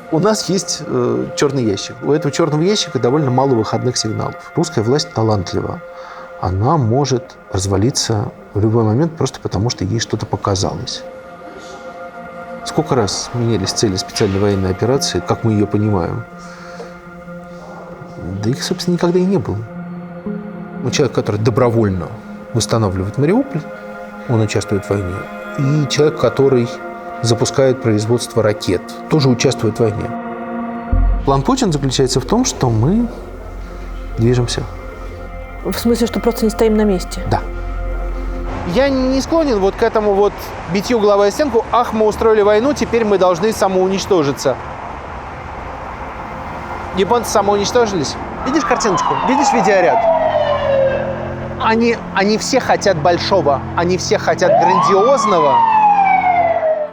У нас есть черный ящик. У этого черного ящика довольно мало выходных сигналов. Русская власть талантлива. Она может развалиться в любой момент просто потому, что ей что-то показалось. Сколько раз менялись цели специальной военной операции, как мы ее понимаем? Да их, собственно, никогда и не было. Человек, который добровольно восстанавливает Мариуполь, он участвует в войне. И человек, который запускает производство ракет, тоже участвует в войне. План Путина заключается в том, что мы движемся. В смысле, что просто не стоим на месте? Да. Я не склонен вот к этому вот битью головой о стенку. Ах, мы устроили войну, теперь мы должны самоуничтожиться. Японцы самоуничтожились. Видишь картиночку? Видишь видеоряд? Они все хотят большого, они все хотят грандиозного.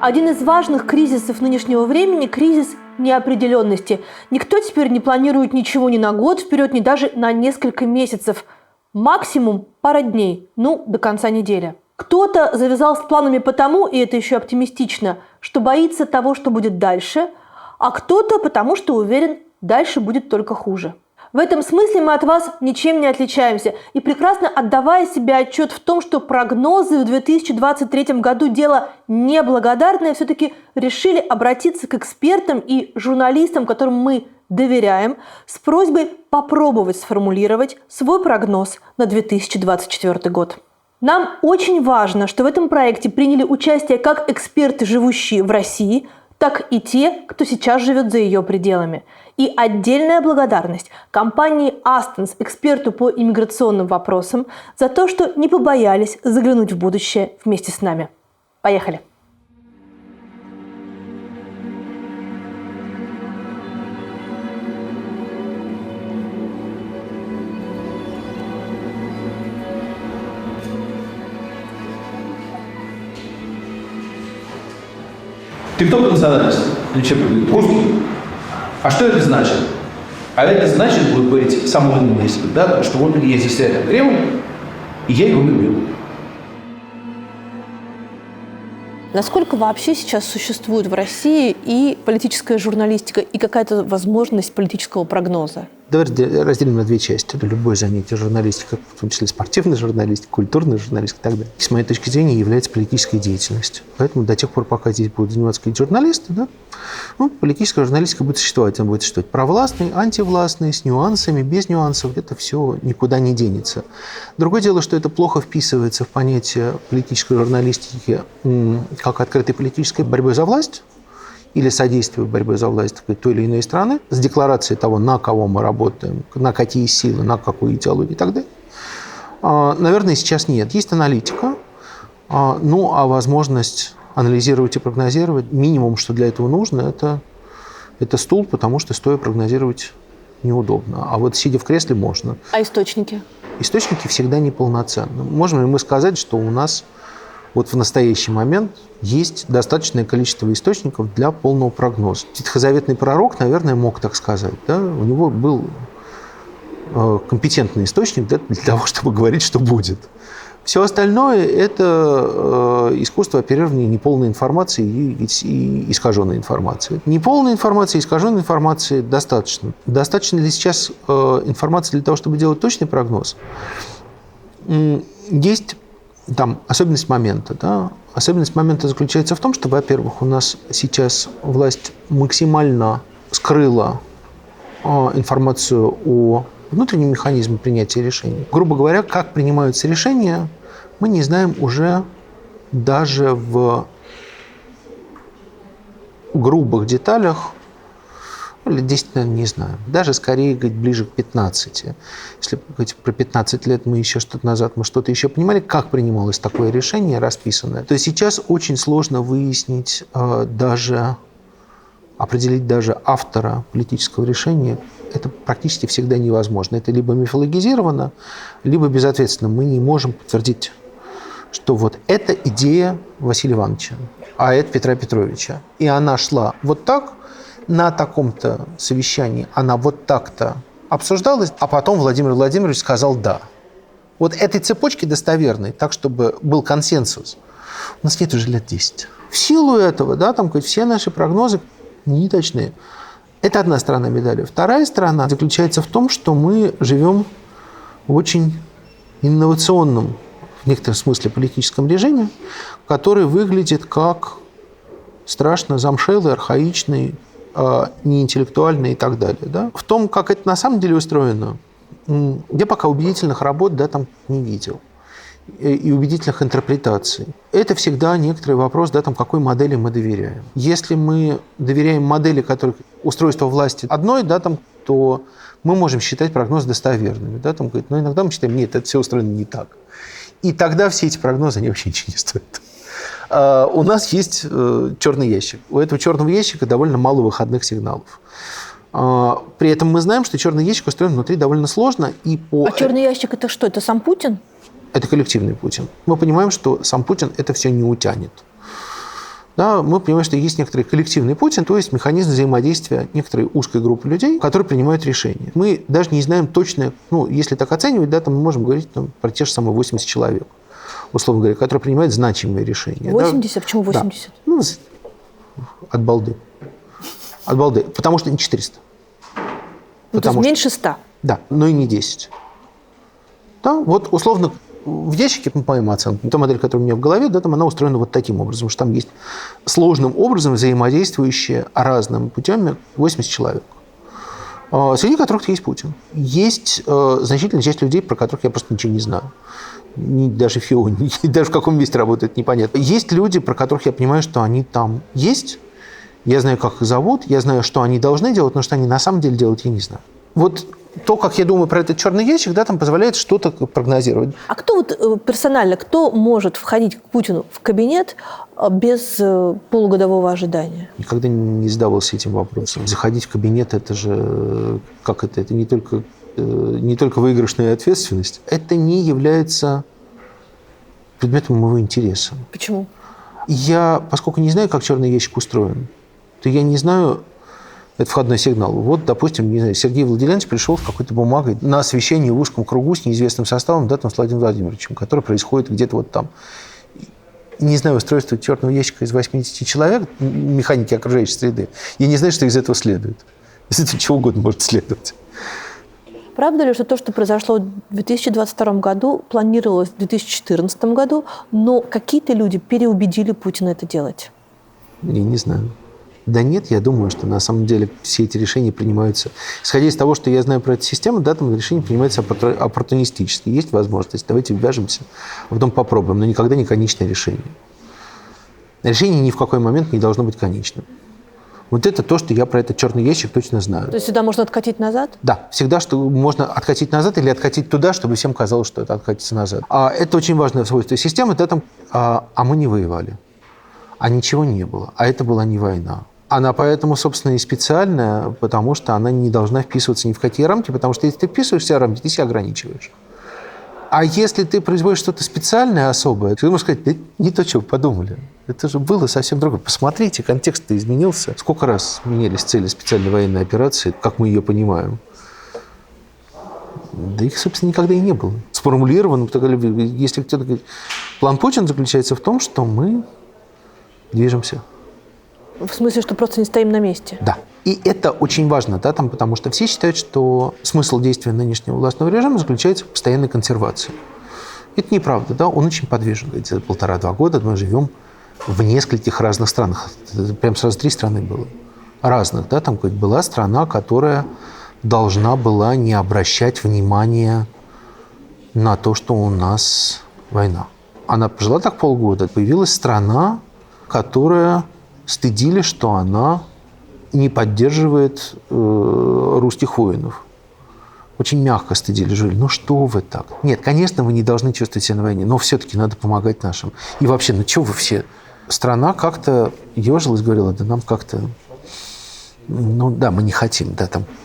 Один из важных кризисов нынешнего времени – кризис неопределенности. Никто теперь не планирует ничего ни на год вперед, ни даже на несколько месяцев. Максимум пара дней, до конца недели. Кто-то завязал с планами потому, и это еще оптимистично, что боится того, что будет дальше, а кто-то потому, что уверен, дальше будет только хуже. В этом смысле мы от вас ничем не отличаемся. И прекрасно отдавая себе отчет в том, что прогнозы в 2023 году дело неблагодарное, все-таки решили обратиться к экспертам и журналистам, которым мы доверяем, с просьбой попробовать сформулировать свой прогноз на 2024 год. Нам очень важно, что в этом проекте приняли участие как эксперты, живущие в России, так и те, кто сейчас живет за ее пределами. И отдельная благодарность компании Astons, эксперту по иммиграционным вопросам, за то, что не побоялись заглянуть в будущее вместе с нами. Поехали! Ты кто по национальности? Русский. А что это значит? А это значит, будет говорить самому умному, да, что вот я здесь рядом Кремль, и я его люблю. Насколько вообще сейчас существует в России и политическая журналистика, и какая-то возможность политического прогноза? Давайте разделим на две части. Любое занятие журналистикой, в том числе спортивная журналистика, культурная журналистика и так далее, с моей точки зрения, является политической деятельностью. Поэтому до тех пор, пока здесь будут заниматься какие-то журналисты, политическая журналистика будет существовать. Она будет существовать провластной, антивластной, с нюансами, без нюансов. Это все никуда не денется. Другое дело, что это плохо вписывается в понятие политической журналистики как открытой политической борьбы за власть, или содействие борьбе за власть той или иной страны, с декларацией того, на кого мы работаем, на какие силы, на какую идеологию и так далее. Наверное, сейчас нет. Есть аналитика, а возможность анализировать и прогнозировать, минимум, что для этого нужно, это стул, потому что стоя прогнозировать неудобно. А вот сидя в кресле можно. А источники? Источники всегда неполноценны. Можем ли мы сказать, что у нас вот в настоящий момент есть достаточное количество источников для полного прогноза? Ветхозаветный пророк, наверное, мог так сказать. Да? У него был компетентный источник для того, чтобы говорить, что будет. Все остальное – это искусство оперирования неполной информацией и искаженной информацией. Неполной информации, искаженной информации достаточно. Достаточно ли сейчас информации для того, чтобы делать точный прогноз? Есть там особенность момента. Да? Особенность момента заключается в том, что, во-первых, у нас сейчас власть максимально скрыла информацию о внутреннем механизме принятия решений. Грубо говоря, как принимаются решения, мы не знаем уже даже в грубых деталях, лет 10, наверное, не знаю. Даже скорее говорить ближе к 15. Если говорить про 15 лет мы еще что-то назад, мы что-то еще понимали, как принималось такое решение расписанное. То есть сейчас очень сложно выяснить определить даже автора политического решения. Это практически всегда невозможно. Это либо мифологизировано, либо безответственно. Мы не можем подтвердить, что вот это идея Василия Ивановича, а это Петра Петровича. И она шла вот так, на таком-то совещании она вот так-то обсуждалась, а потом Владимир Владимирович сказал «да». Вот этой цепочки достоверной, так, чтобы был консенсус, у нас нет уже лет 10. В силу этого, да, там все наши прогнозы неточные. Это одна сторона медали. Вторая сторона заключается в том, что мы живем в очень инновационном, в некотором смысле, политическом режиме, который выглядит как страшно замшелый, архаичный, неинтеллектуальный и так далее. Да? В том, как это на самом деле устроено, я пока убедительных работ там не видел. И убедительных интерпретаций. Это всегда некоторый вопрос, какой модели мы доверяем. Если мы доверяем модели, которых устройство власти одной, то мы можем считать прогнозы достоверными. Но иногда мы считаем, нет, это все устроено не так. И тогда все эти прогнозы, они вообще ничего не стоят. У нас есть черный ящик. У этого черного ящика довольно мало выходных сигналов. При этом мы знаем, что черный ящик устроен внутри довольно сложно. А черный ящик – это что? Это сам Путин? Это коллективный Путин. Мы понимаем, что сам Путин это все не утянет. Да, мы понимаем, что есть некоторый коллективный Путин, то есть механизм взаимодействия некоторой узкой группы людей, которые принимают решения. Мы даже не знаем точно, если так оценивать, мы можем говорить про те же самые 80 человек, условно говоря, которые принимают значимые решения. 80? Да? Почему 80? Да. От балды. От балды. Потому что не 400. То есть меньше 100? Да, но и не 10. Да, вот условно в ящике, по моим оценкам, та модель, которая у меня в голове, она устроена вот таким образом, что там есть сложным образом взаимодействующие разными путями 80 человек, среди которых есть Путин. Есть значительная часть людей, про которых я просто ничего не знаю. Даже ФИО, даже в каком месте работает, непонятно. Есть люди, про которых я понимаю, что они там есть. Я знаю, как их зовут, я знаю, что они должны делать, но что они на самом деле делают, я не знаю. Вот то, как я думаю про этот черный ящик, там позволяет что-то прогнозировать. А кто персонально, кто может входить к Путину в кабинет без полугодового ожидания? Никогда не задавался этим вопросом. Заходить в кабинет, это же это не только выигрышная ответственность. Это не является предметом моего интереса. Почему? Поскольку не знаю, как черный ящик устроен, то я не знаю. Это входной сигнал. Вот, допустим, не знаю, Сергей Владимирович пришел с какой-то бумагой на освещение в узком кругу с неизвестным составом, с Владимиром Владимировичем, который происходит где-то вот там. Не знаю устройство черного ящика из 80 человек, механики окружающей среды. Я не знаю, что из этого следует. Из этого чего угодно может следовать. Правда ли, что то, что произошло в 2022 году, планировалось в 2014 году, но какие-то люди переубедили Путина это делать? Я не знаю. Да нет, я думаю, что на самом деле все эти решения принимаются... Исходя из того, что я знаю про эту систему, там решения принимаются оппортунистически. Есть возможность, давайте ввяжемся, а потом попробуем, но никогда не конечное решение. Решение ни в какой момент не должно быть конечным. Вот это то, что я про этот черный ящик точно знаю. То есть сюда можно откатить назад? Да, всегда что можно откатить назад или откатить туда, чтобы всем казалось, что это откатится назад. Это очень важное свойство системы. Мы не воевали, а ничего не было, а это была не война. Она поэтому, собственно, и специальная, потому что она не должна вписываться ни в какие рамки, потому что если ты вписываешься в рамки, ты себя ограничиваешь. А если ты производишь что-то специальное, особое, ты можешь сказать, да не то, что вы подумали. Это же было совсем другое. Посмотрите, контекст-то изменился. Сколько раз менялись цели специальной военной операции, как мы ее понимаем. Да их, собственно, никогда и не было. Сформулировано, если кто-то говорит, план Путина заключается в том, что мы движемся. В смысле, что просто не стоим на месте? Да. И это очень важно, потому что все считают, что смысл действия нынешнего властного режима заключается в постоянной консервации. Это неправда, он очень подвижен. За 1,5-2 года мы живем в нескольких разных странах. Прям сразу 3 страны было. Разных, там была страна, которая должна была не обращать внимания на то, что у нас война. Она пожила так полгода. Появилась страна, которая стыдили, что она не поддерживает русских воинов. Очень мягко стыдили, жили. Ну что вы так? Нет, конечно, вы не должны чувствовать себя на войне, но все-таки надо помогать нашим. И вообще, чего вы все? Страна как-то ежилась, говорила, да нам как-то... мы не хотим,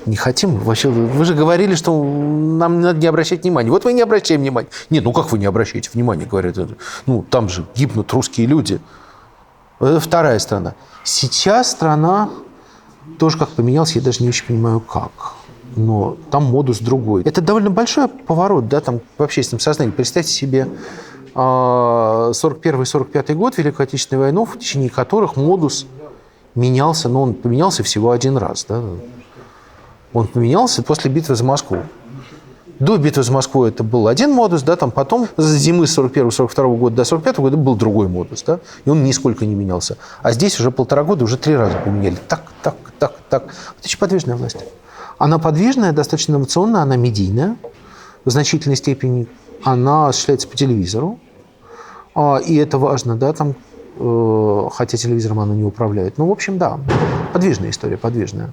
не хотим. Вообще, вы же говорили, что нам надо не обращать внимания. Вот мы не обращаем внимания. Нет, как вы не обращаете внимания, говорят. Там же гибнут русские люди. Это вторая страна. Сейчас страна тоже как поменялась, я даже не очень понимаю, как. Но там модус другой. Это довольно большой поворот, в общественном сознании. Представьте себе 41-45 год, Великую Отечественную войну, в течение которых модус менялся, но он поменялся всего один раз. Да? Он поменялся после битвы за Москву. До битвы за Москву это был один модус, да, там потом с зимы 41-42 года до 45 года был другой модус, да, и он нисколько не менялся. А здесь уже 1,5 года уже 3 раза поменяли. Так. Это очень подвижная власть. Она подвижная, достаточно инновационная, она медийная в значительной степени. Она осуществляется по телевизору. И это важно, да, там, хотя телевизором она не управляет. Ну, в общем, да, подвижная история, подвижная.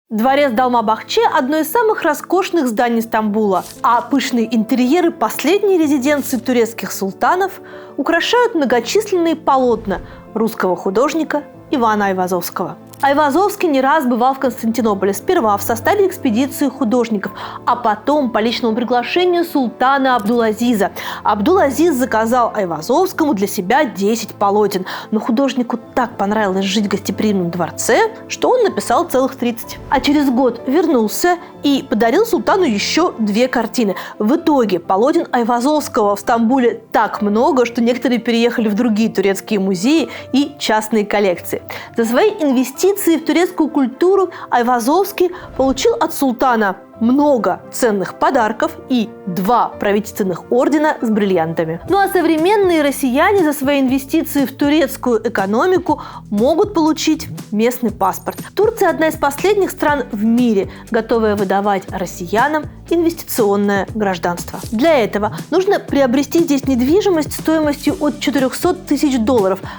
Дворец Далма-Бахче – одно из самых роскошных зданий Стамбула, а пышные интерьеры последней резиденции турецких султанов украшают многочисленные полотна русского художника Ивана Айвазовского. Айвазовский не раз бывал в Константинополе, сперва в составе экспедиции художников, а потом по личному приглашению султана Абдул-Азиза. Абдул-Азиз заказал Айвазовскому для себя 10 полотен, но художнику так понравилось жить в гостеприимном дворце, что он написал целых 30. А через год вернулся и подарил султану еще 2 картины. В итоге полотен Айвазовского в Стамбуле так много, что некоторые переехали в другие турецкие музеи и частные коллекции. За свои инвестиции в турецкую культуру Айвазовский получил от султана много ценных подарков и 2 правительственных ордена с бриллиантами. Ну а современные россияне за свои инвестиции в турецкую экономику могут получить местный паспорт. Турция – одна из последних стран в мире, готовая выдавать россиянам инвестиционное гражданство. Для этого нужно приобрести здесь недвижимость стоимостью от $400 тысяч,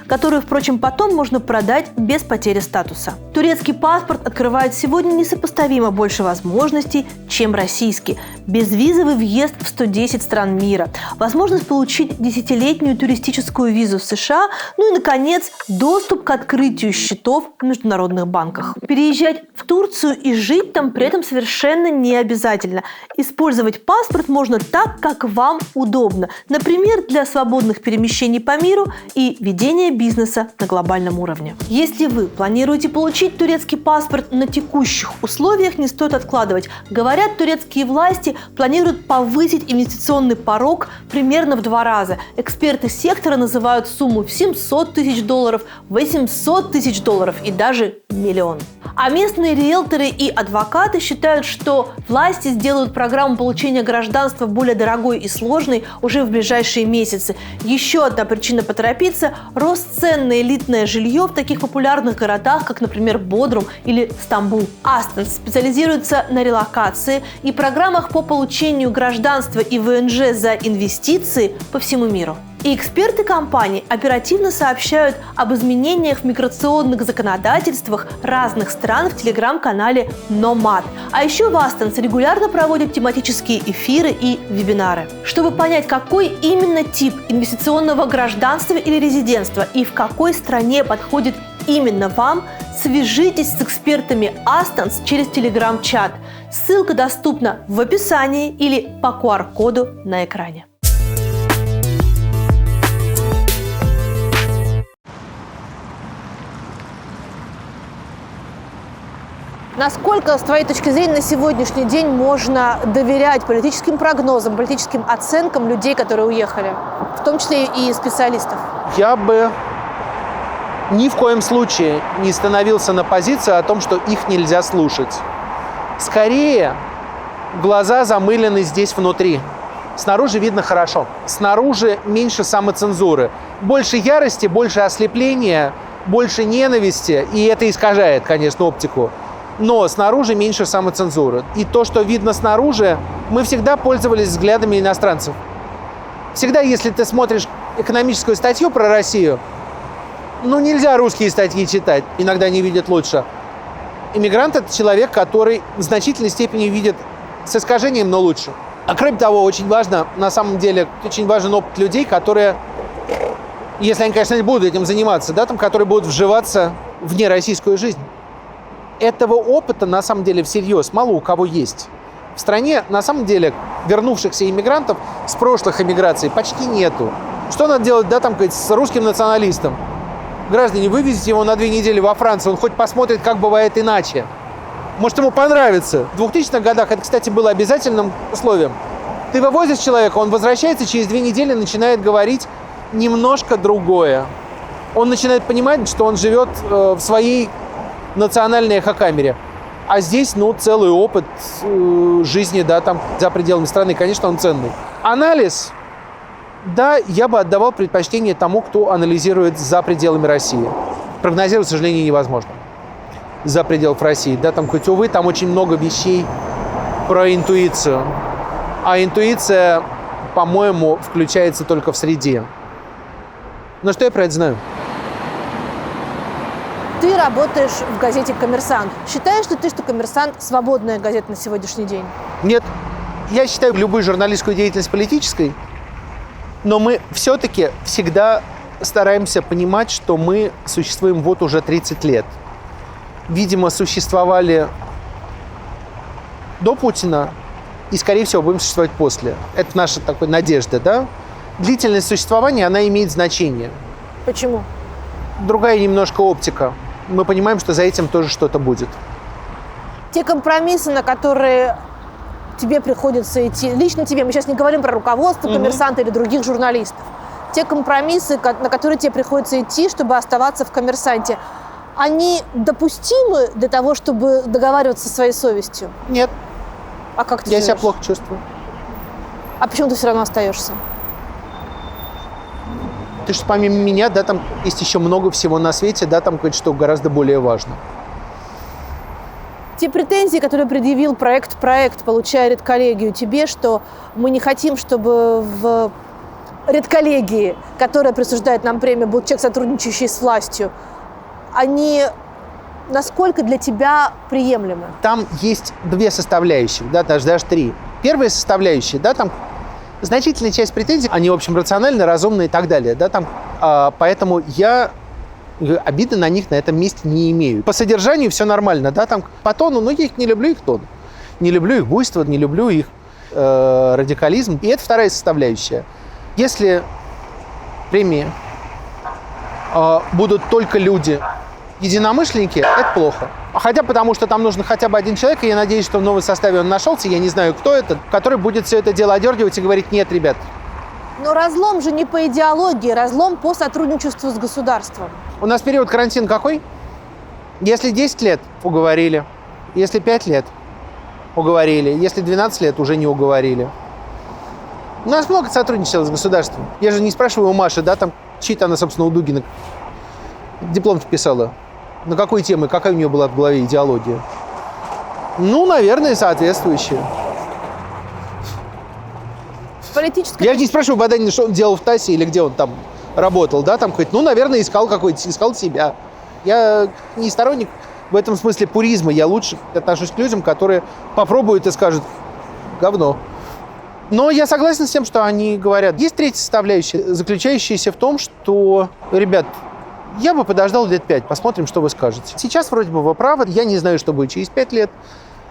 которую, впрочем, потом можно продать без потери статуса. Турецкий паспорт открывает сегодня несопоставимо больше возможностей, чем российский. Безвизовый въезд в 110 стран мира, возможность получить 10-летнюю туристическую визу в США, ну и, наконец, доступ к открытию счетов в международных банках. Переезжать в Турцию и жить там при этом совершенно не обязательно. Использовать паспорт можно так, как вам удобно. Например, для свободных перемещений по миру и ведения бизнеса на глобальном уровне. Если вы планируете получить турецкий паспорт на текущих условиях, не стоит откладывать. Говорят, турецкие власти планируют повысить инвестиционный порог примерно в 2 раза. Эксперты сектора называют сумму в $700 тысяч, $800 тысяч и даже миллион. А местные риэлторы и адвокаты считают, что власти сделают программу получения гражданства более дорогой и сложной уже в ближайшие месяцы. Еще одна причина поторопиться – рост цен на элитное жилье в таких популярных городах, как, например, Бодрум или Стамбул. Астонс специализируется на релокации и программах по получению гражданства и ВНЖ за инвестиции по всему миру. И эксперты компании оперативно сообщают об изменениях в миграционных законодательствах разных стран в телеграм-канале Nomad. А еще в Астонс регулярно проводят тематические эфиры и вебинары. Чтобы понять, какой именно тип инвестиционного гражданства или резидентства и в какой стране подходит именно вам, свяжитесь с экспертами Астонс через телеграм-чат. Ссылка доступна в описании или по QR-коду на экране. Насколько, с твоей точки зрения, на сегодняшний день можно доверять политическим прогнозам, политическим оценкам людей, которые уехали, в том числе и специалистов? Я бы ни в коем случае не становился на позицию о том, что их нельзя слушать. Скорее, глаза замылены здесь внутри. Снаружи видно хорошо. Снаружи меньше самоцензуры. Больше ярости, больше ослепления, больше ненависти. И это искажает, конечно, оптику. Но снаружи меньше самоцензуры. И то, что видно снаружи, мы всегда пользовались взглядами иностранцев. Всегда, если ты смотришь экономическую статью про Россию, нельзя русские статьи читать, иногда не видят лучше. Иммигрант – это человек, который в значительной степени видит с искажением, но лучше. А кроме того, очень важно, на самом деле, очень важен опыт людей, которые, если они, конечно, не будут этим заниматься, да, которые будут вживаться в нероссийскую жизнь. Этого опыта, на самом деле, всерьез мало у кого есть. В стране, на самом деле, вернувшихся иммигрантов с прошлых эмиграций почти нету. Что надо делать, с русским националистом? Граждане, вывезите его на 2 недели во Францию, он хоть посмотрит, как бывает иначе. Может, ему понравится. В 2000-х годах это, кстати, было обязательным условием. Ты вывозишь человека, он возвращается, через 2 недели начинает говорить немножко другое. Он начинает понимать, что он живет в своей национальной эхокамере. А здесь, целый опыт жизни, да, там, за пределами страны, конечно, он ценный. Анализ, да, я бы отдавал предпочтение тому, кто анализирует за пределами России. Прогнозировать, к сожалению, невозможно. За пределов России, да, там, хоть, увы, там очень много вещей про интуицию. А интуиция, по-моему, включается только в среде. Но что я про это знаю? Ты работаешь в газете «Коммерсант». Считаешь ли ты, что «Коммерсант» – свободная газета на сегодняшний день? Нет. Я считаю любую журналистскую деятельность политической, но мы все-таки всегда стараемся понимать, что мы существуем вот уже 30 лет. Видимо, существовали до Путина и, скорее всего, будем существовать после. Это наша такая надежда, да? Длительность существования, она имеет значение. Почему? Другая немножко оптика. Мы понимаем, что за этим тоже что-то будет. Те компромиссы, на которые тебе приходится идти, лично тебе, мы сейчас не говорим про руководство «Коммерсанта» или других журналистов, те компромиссы, на которые тебе приходится идти, чтобы оставаться в «Коммерсанте», они допустимы для того, чтобы договариваться со своей совестью? Нет. А как ты Я живешь? себя плохо чувствую. А почему ты все равно остаешься? Ты что, помимо меня, да, там есть еще много всего на свете, да, там кое-что гораздо более важно. Те претензии, которые предъявил проект, получая редколлегию, тебе, что мы не хотим, чтобы в редколлегии, которая присуждает нам премию, был человек, сотрудничающий с властью, они насколько для тебя приемлемы? Там есть две составляющих, да, даже три. Первая составляющая, да, там значительная часть претензий, они, в общем, рациональны, разумны и так далее, да, там, поэтому я обиды на них на этом месте не имею. По содержанию все нормально, да, там, по тону, но я их не люблю, их тон. Не люблю их буйство, не люблю их радикализм. И это вторая составляющая. Если премии будут только люди, единомышленники, это плохо. Хотя потому, что там нужен хотя бы один человек, и я надеюсь, что в новом составе он нашелся, я не знаю, кто это, который будет все это дело одергивать и говорить: нет, ребят. Но разлом же не по идеологии, разлом по сотрудничеству с государством. У нас период карантина какой? Если 10 лет – уговорили. Если 5 лет – уговорили. Если 12 лет – уже не уговорили. У нас много сотрудничало с государством. Я же не спрашиваю у Маши, да, там, чьи-то она, собственно, у Дугина диплом-то писала. На какой темы, какая у нее была в голове идеология? Ну, наверное, соответствующая. Политическая... Я же не спрашиваю Баданина, что он делал в ТАССе или где он там работал, да, там хоть, наверное, искал себя. Я не сторонник в этом смысле пуризма, я лучше отношусь к людям, которые попробуют и скажут: говно. Но я согласен с тем, что они говорят. Есть третья составляющая, заключающаяся в том, что, ребят, я бы подождал лет 5, посмотрим, что вы скажете. Сейчас вроде бы вы правы, я не знаю, что будет через 5 лет,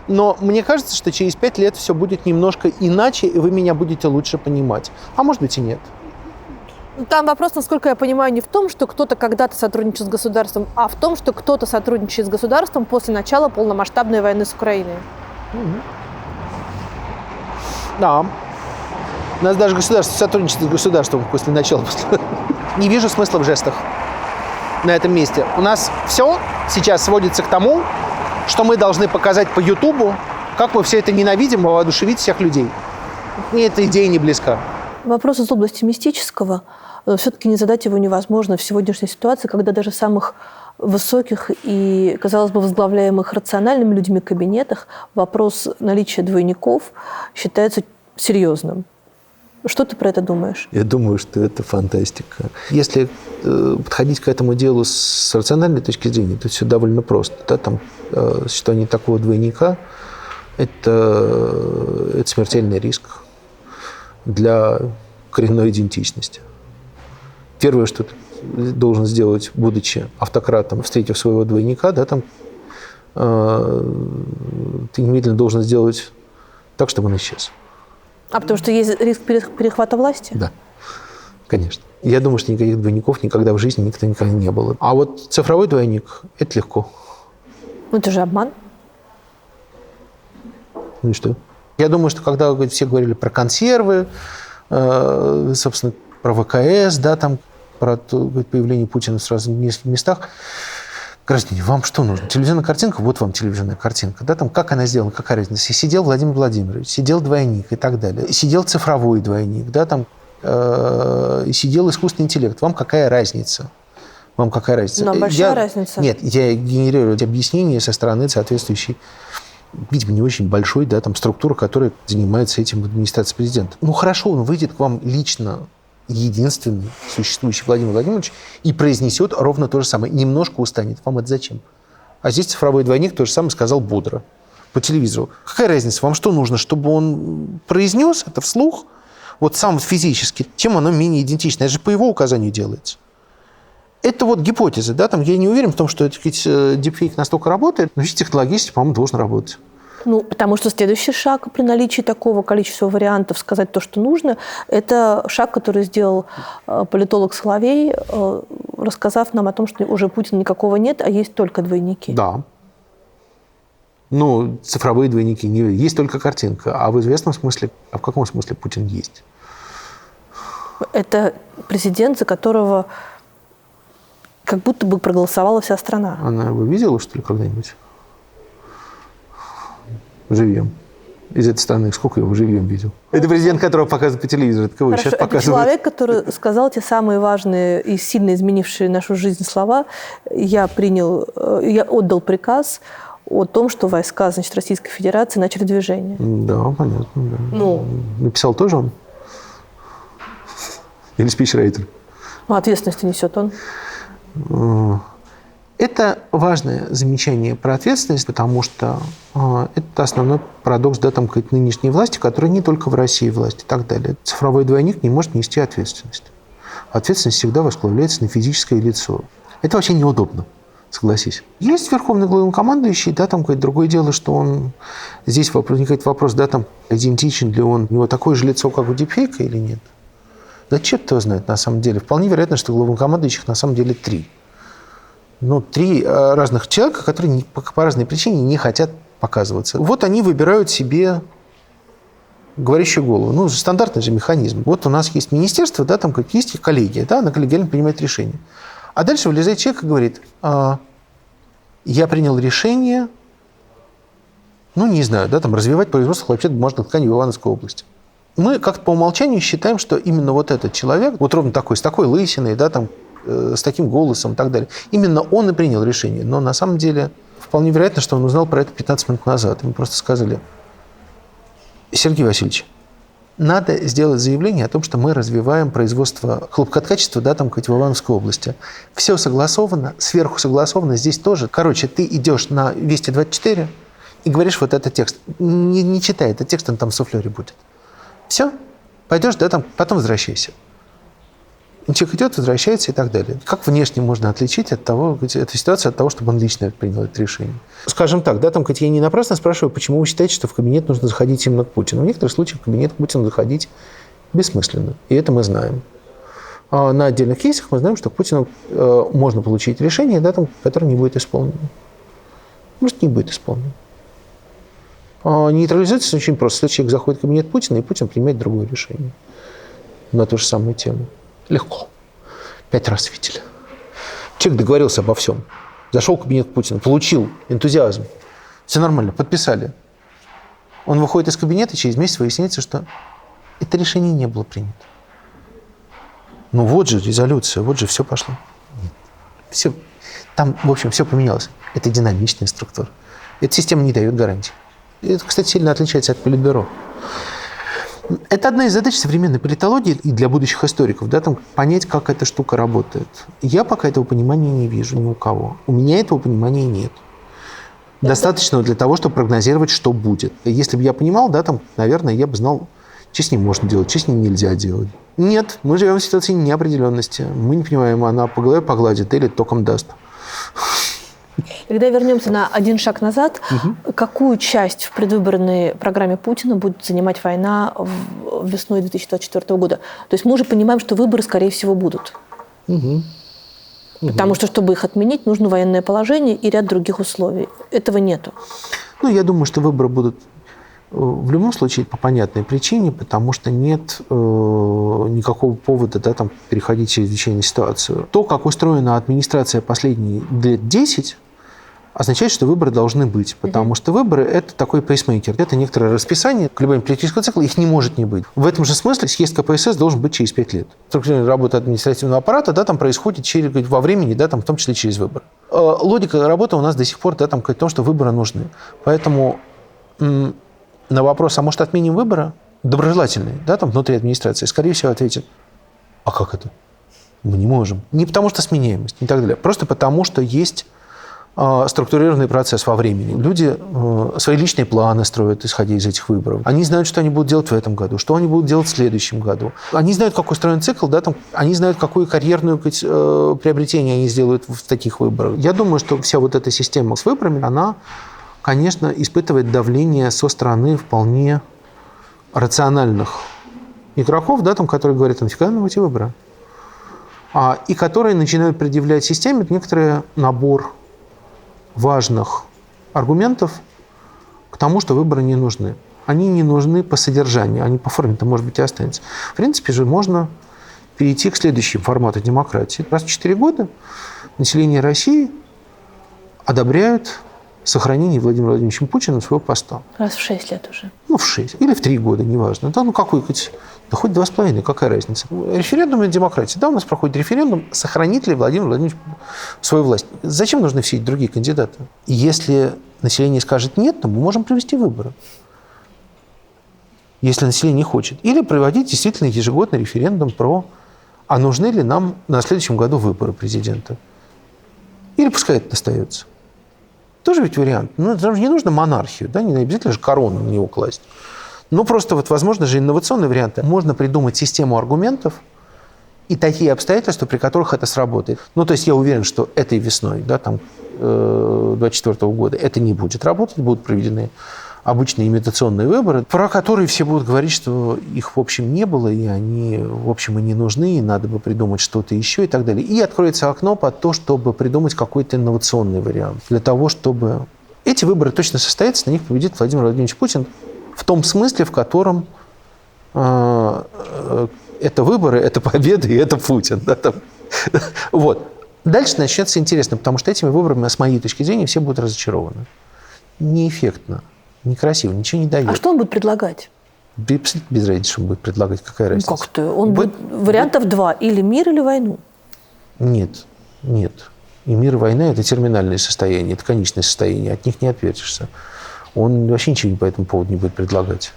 но мне кажется, что через 5 лет все будет немножко иначе, и вы меня будете лучше понимать. А может быть и нет. Там вопрос, насколько я понимаю, не в том, что кто-то когда-то сотрудничал с государством, а в том, что кто-то сотрудничает с государством после начала полномасштабной войны с Украиной. Да. У нас даже государство сотрудничает с государством после начала. Не вижу смысла в жестах на этом месте. У нас все сейчас сводится к тому, что мы должны показать по Ютубу, как мы все это ненавидим, и воодушевить всех людей. Мне эта идея не близка. Вопрос из области мистического, но все-таки не задать его невозможно в сегодняшней ситуации, когда даже в самых высоких и, казалось бы, возглавляемых рациональными людьми кабинетах вопрос наличия двойников считается серьезным. Что ты про это думаешь? Я думаю, что это фантастика. Если подходить к этому делу с рациональной точки зрения, то все довольно просто. Да? Там существование такого двойника – это смертельный риск для коренной идентичности. Первое, что ты должен сделать, будучи автократом, встретив своего двойника, да, там, ты немедленно должен сделать так, чтобы он исчез. А потому что есть риск перехвата власти? Да, конечно. Я думаю, что никаких двойников никогда в жизни никогда не было. А вот цифровой двойник – это легко. Ну, это же обман. Ну и что? Я думаю, что когда все говорили про консервы, собственно, про ВКС, да, там, про появление Путина сразу в нескольких местах. Граждане, вам что нужно? Телевизионная картинка? Вот вам телевизионная картинка. Да, там, как она сделана, какая разница? Сидел Владимир Владимирович, сидел двойник и так далее. Сидел цифровой двойник, да, там, сидел искусственный интеллект. Вам какая разница? Вам какая разница? Но большая разница. Нет, я генерирую объяснение со стороны соответствующей, видимо, не очень большой, да, там, структуры, которая занимается этим в администрации президента. Ну, хорошо, он выйдет к вам лично, единственный существующий Владимир Владимирович, и произнесет ровно то же самое. Немножко устанет. Вам это зачем? А здесь цифровой двойник то же самое сказал бодро по телевизору. Какая разница? Вам что нужно, чтобы он произнес это вслух? Вот сам физически, тем оно менее идентично. Это же по его указанию делается. Это вот гипотеза, да, там я не уверен в том, что дипфейк настолько работает, но технологически, по-моему, должен работать. Ну, потому что следующий шаг при наличии такого количества вариантов сказать то, что нужно, это шаг, который сделал политолог Соловей, рассказав нам о том, что уже Путина никакого нет, а есть только двойники. Да. Ну, цифровые двойники. Есть только картинка. А в известном смысле, а в каком смысле Путин есть? Это президент, за которого как будто бы проголосовала вся страна. Она его видела, что ли, когда-нибудь? Живьем. Из этой страны. Сколько я его живьем видел? Это президент, которого показывают по телевизору. Это кого Хорошо, сейчас это показывают? человек, который сказал те самые важные и сильно изменившие нашу жизнь слова. Я отдал приказ о том, что войска, значит, Российской Федерации начали движение. Да, понятно. Да. Ну, написал тоже он? Или спичрайтер? Ну, ответственность несет он. Это важное замечание про ответственность, потому что это основной парадокс, да, там, нынешней власти, которая не только в России власть и так далее. Цифровой двойник не может нести ответственность. Ответственность всегда возглавляется на физическое лицо. Это вообще неудобно, согласись. Есть верховный главнокомандующий, да, там какое-то другое дело, что он... Здесь возникает вопрос, да, там, идентичен ли он, у него такое же лицо, как у дипфейка или нет. Да черт его знает, на самом деле. Вполне вероятно, что главнокомандующих на самом деле 3. Ну, 3 разных человека, которые по разной причине не хотят показываться. Вот они выбирают себе говорящую голову. Ну, стандартный же механизм. Вот у нас есть министерство, да, там есть коллегия, да, она коллегиально принимает решение. А дальше вылезает человек и говорит, я принял решение, ну, не знаю, да, там, развивать производство хлопчатобумажных тканей в Ивановской области. Мы как-то по умолчанию считаем, что именно вот этот человек, вот ровно такой, с такой лысиной, да, там, с таким голосом и так далее, именно он и принял решение. Но на самом деле вполне вероятно, что он узнал про это 15 минут назад. Ему просто сказали: Сергей Васильевич, надо сделать заявление о том, что мы развиваем производство хлопкоткачества, да, там, в Ивановской области. Все согласовано, сверху согласовано, здесь тоже. Короче, ты идешь на Вести 24 и говоришь вот этот текст. Не читай этот текст, он там в суфлере будет. Все, пойдешь, да, там, потом возвращайся. Человек идет, возвращается и так далее. Как внешне можно отличить эту ситуацию от того, чтобы он лично принял это решение? Скажем так, да, там, я не напрасно спрашиваю, почему вы считаете, что в кабинет нужно заходить именно к Путину. В некоторых случаях в кабинет к Путину заходить бессмысленно. И это мы знаем. А на отдельных кейсах мы знаем, что к Путину можно получить решение, да, там, которое не будет исполнено. Может, не будет исполнено. Нейтрализуется очень просто. Если человек заходит в кабинет Путина, и Путин принимает другое решение на ту же самую тему. Легко. 5 раз видели. Человек договорился обо всем. Зашел в кабинет Путина, получил энтузиазм. Все нормально, подписали. Он выходит из кабинета, и через месяц выясняется, что это решение не было принято. Ну вот же резолюция, вот же все пошло. Нет. Все. Там, в общем, все поменялось. Это динамичная структура. Эта система не дает гарантий. Это, кстати, сильно отличается от Политбюро. Это одна из задач современной политологии и для будущих историков, да, там, понять, как эта штука работает. Я пока этого понимания не вижу ни у кого. У меня этого понимания нет. Достаточно для того, чтобы прогнозировать, что будет. Если бы я понимал, да, там, наверное, я бы знал, что с ним можно делать, что с ним нельзя делать. Нет, мы живем в ситуации неопределенности. Мы не понимаем, она по голове погладит или током даст. Когда вернемся на один шаг назад, какую часть в предвыборной программе Путина будет занимать война весной 2024 года? То есть мы уже понимаем, что выборы, скорее всего, будут. Потому что, чтобы их отменить, нужно военное положение и ряд других условий. Этого нету. Ну, я думаю, что выборы будут В любом случае, по понятной причине, потому что нет никакого повода переходить в чрезвычайную ситуацию. То, как устроена администрация последние лет 10, означает, что выборы должны быть, потому что выборы – это такой пейсмейкер, это некоторое расписание колебаний политического цикла, их не может не быть. В этом же смысле съезд КПСС должен быть через 5 лет. Структурная работа административного аппарата происходит во времени, в том числе через выборы. Логика работы у нас до сих пор говорит о том, что выборы нужны. Поэтому на вопрос, а может отменим выборы, доброжелательные, внутри администрации, скорее всего, ответят, а как это? Мы не можем. Не потому что сменяемость и так далее, просто потому что есть структурированный процесс во времени. Люди свои личные планы строят, исходя из этих выборов. Они знают, что они будут делать в этом году, что они будут делать в следующем году. Они знают, как устроен цикл, они знают, какую карьерную приобретение они сделают в таких выборах. Я думаю, что вся вот эта система с выборами, она, конечно, испытывает давление со стороны вполне рациональных игроков, которые говорят, а нафига нам эти выборы? И которые начинают предъявлять системе некоторый набор важных аргументов к тому, что выборы не нужны. Они не нужны по содержанию, они по форме-то, может быть, и останутся. В принципе же можно перейти к следующему формату демократии. Раз в 4 года население России одобряет сохранение Владимира Владимировича Путина своего поста. Раз в 6 лет уже. В 6. Или в 3 года, неважно. Хоть 2,5, какая разница. Референдум – это демократия. У нас проходит референдум, сохранит ли Владимир Владимирович свою власть. Зачем нужны все эти другие кандидаты? Если население скажет нет, то мы можем провести выборы. Если население не хочет. Или проводить действительно ежегодный референдум а нужны ли нам на следующем году выборы президента. Или пускай это остается. Тоже ведь вариант. Нам же не нужно монархию, не обязательно же корону на него класть. Просто возможно же инновационные варианты. Можно придумать систему аргументов и такие обстоятельства, при которых это сработает. То есть я уверен, что этой весной, 2024 года, это не будет работать, будут проведены обычные имитационные выборы, про которые все будут говорить, что их в общем не было, и они в общем и не нужны, и надо бы придумать что-то еще и так далее. И откроется окно под то, чтобы придумать какой-то инновационный вариант. Для того, чтобы эти выборы точно состоятся, на них победит Владимир Владимирович Путин в том смысле, в котором это выборы, это победа и это Путин. Вот. Дальше начнется интересно, потому что этими выборами, с моей точки зрения, все будут разочарованы. Неэффектно, некрасиво, ничего не дает. А что он будет предлагать? Без разницы, что он будет предлагать, какая разница. Как-то? Вариантов 2. Или мир, или войну. Нет. И мир, и война – это терминальное состояние, это конечное состояние, от них не отвертишься. Он вообще ничего по этому поводу не будет предлагать.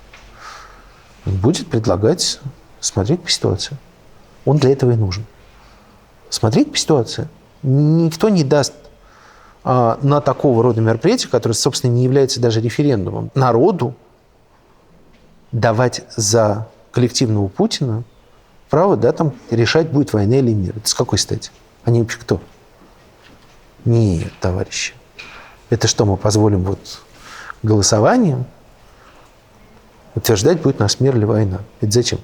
Он будет предлагать смотреть по ситуации. Он для этого и нужен. Смотреть по ситуации. Никто не даст на такого рода мероприятия, которое, собственно, не является даже референдумом, народу давать за коллективного Путина право решать, будет война или мир. Это с какой стати? Они вообще кто? Нет, товарищи. Это что, мы позволим голосованием утверждать, будет нас мир или война? Это зачем?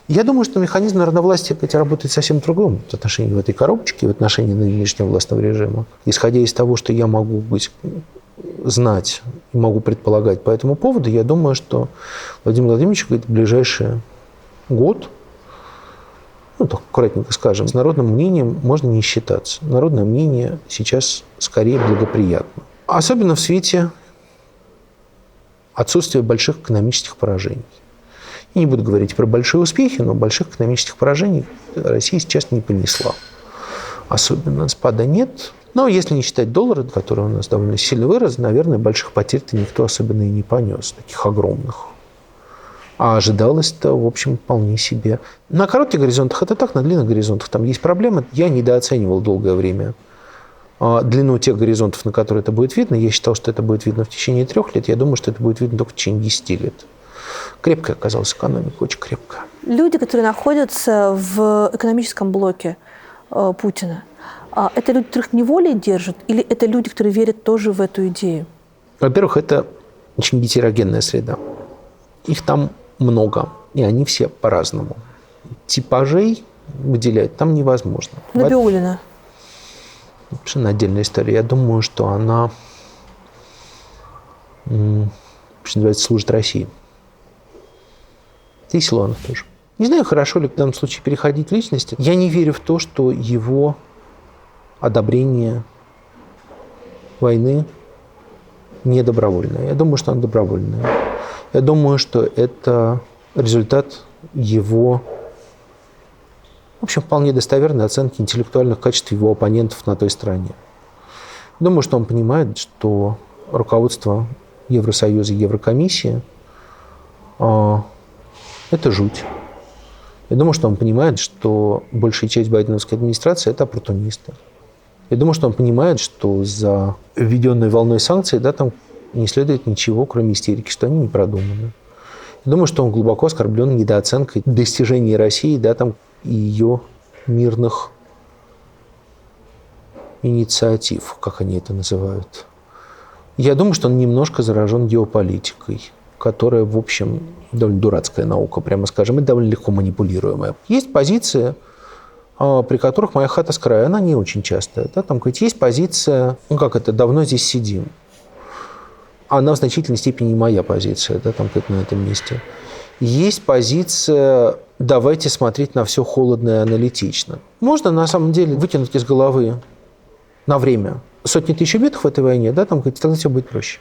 Я думаю, что механизм народовластия, работает совсем в другом отношении в этой коробочке, в отношении нынешнего властного режима. Исходя из того, что я могу знать и могу предполагать по этому поводу, я думаю, что Владимир Владимирович в ближайший год, так аккуратненько скажем, с народным мнением можно не считаться. Народное мнение сейчас скорее благоприятно. Особенно в свете отсутствия больших экономических поражений. Я не буду говорить про большие успехи, но больших экономических поражений Россия сейчас не понесла. Особенно спада нет. Но если не считать доллара, который у нас довольно сильно вырос, наверное, больших потерь-то никто особенно и не понес, таких огромных. А ожидалось-то, в общем, вполне себе. На коротких горизонтах это так, на длинных горизонтах там есть проблемы. Я недооценивал долгое время длину тех горизонтов, на которые это будет видно. Я считал, что это будет видно в течение 3 лет. Я думаю, что это будет видно только в течение 10 лет. Крепкая оказалась экономика, очень крепкая. Люди, которые находятся в экономическом блоке Путина, это люди, которых неволей держат, или это люди, которые верят тоже в эту идею? Во-первых, это очень гетерогенная среда. Их там много, и они все по-разному. Типажей выделять там невозможно. Набиуллина. Совершенно отдельная история. Я думаю, что она что называется, служит России. И Силуанов тоже. Не знаю, хорошо ли в данном случае переходить в личности. Я не верю в то, что его одобрение войны не добровольное. Я думаю, что оно добровольное. Я думаю, что это результат его, в общем, вполне достоверной оценки интеллектуальных качеств его оппонентов на той стороне. Думаю, что он понимает, что руководство Евросоюза и Еврокомиссии это жуть. Я думаю, что он понимает, что большая часть байденовской администрации – это оппортунисты. Я думаю, что он понимает, что за введенной волной санкций там не следует ничего, кроме истерики, что они не продуманы. Я думаю, что он глубоко оскорблен недооценкой достижений России, там, и ее мирных инициатив, как они это называют. Я думаю, что он немножко заражен геополитикой, которая, в общем, довольно дурацкая наука, прямо скажем, и довольно легко манипулируемая. Есть позиции, при которых моя хата с края, она не очень частая. Там есть позиция, давно здесь сидим. Она в значительной степени не моя позиция, на этом месте. Есть позиция, давайте смотреть на все холодно и аналитично. Можно, на самом деле, выкинуть из головы на время сотни тысяч убитых в этой войне, тогда все будет проще.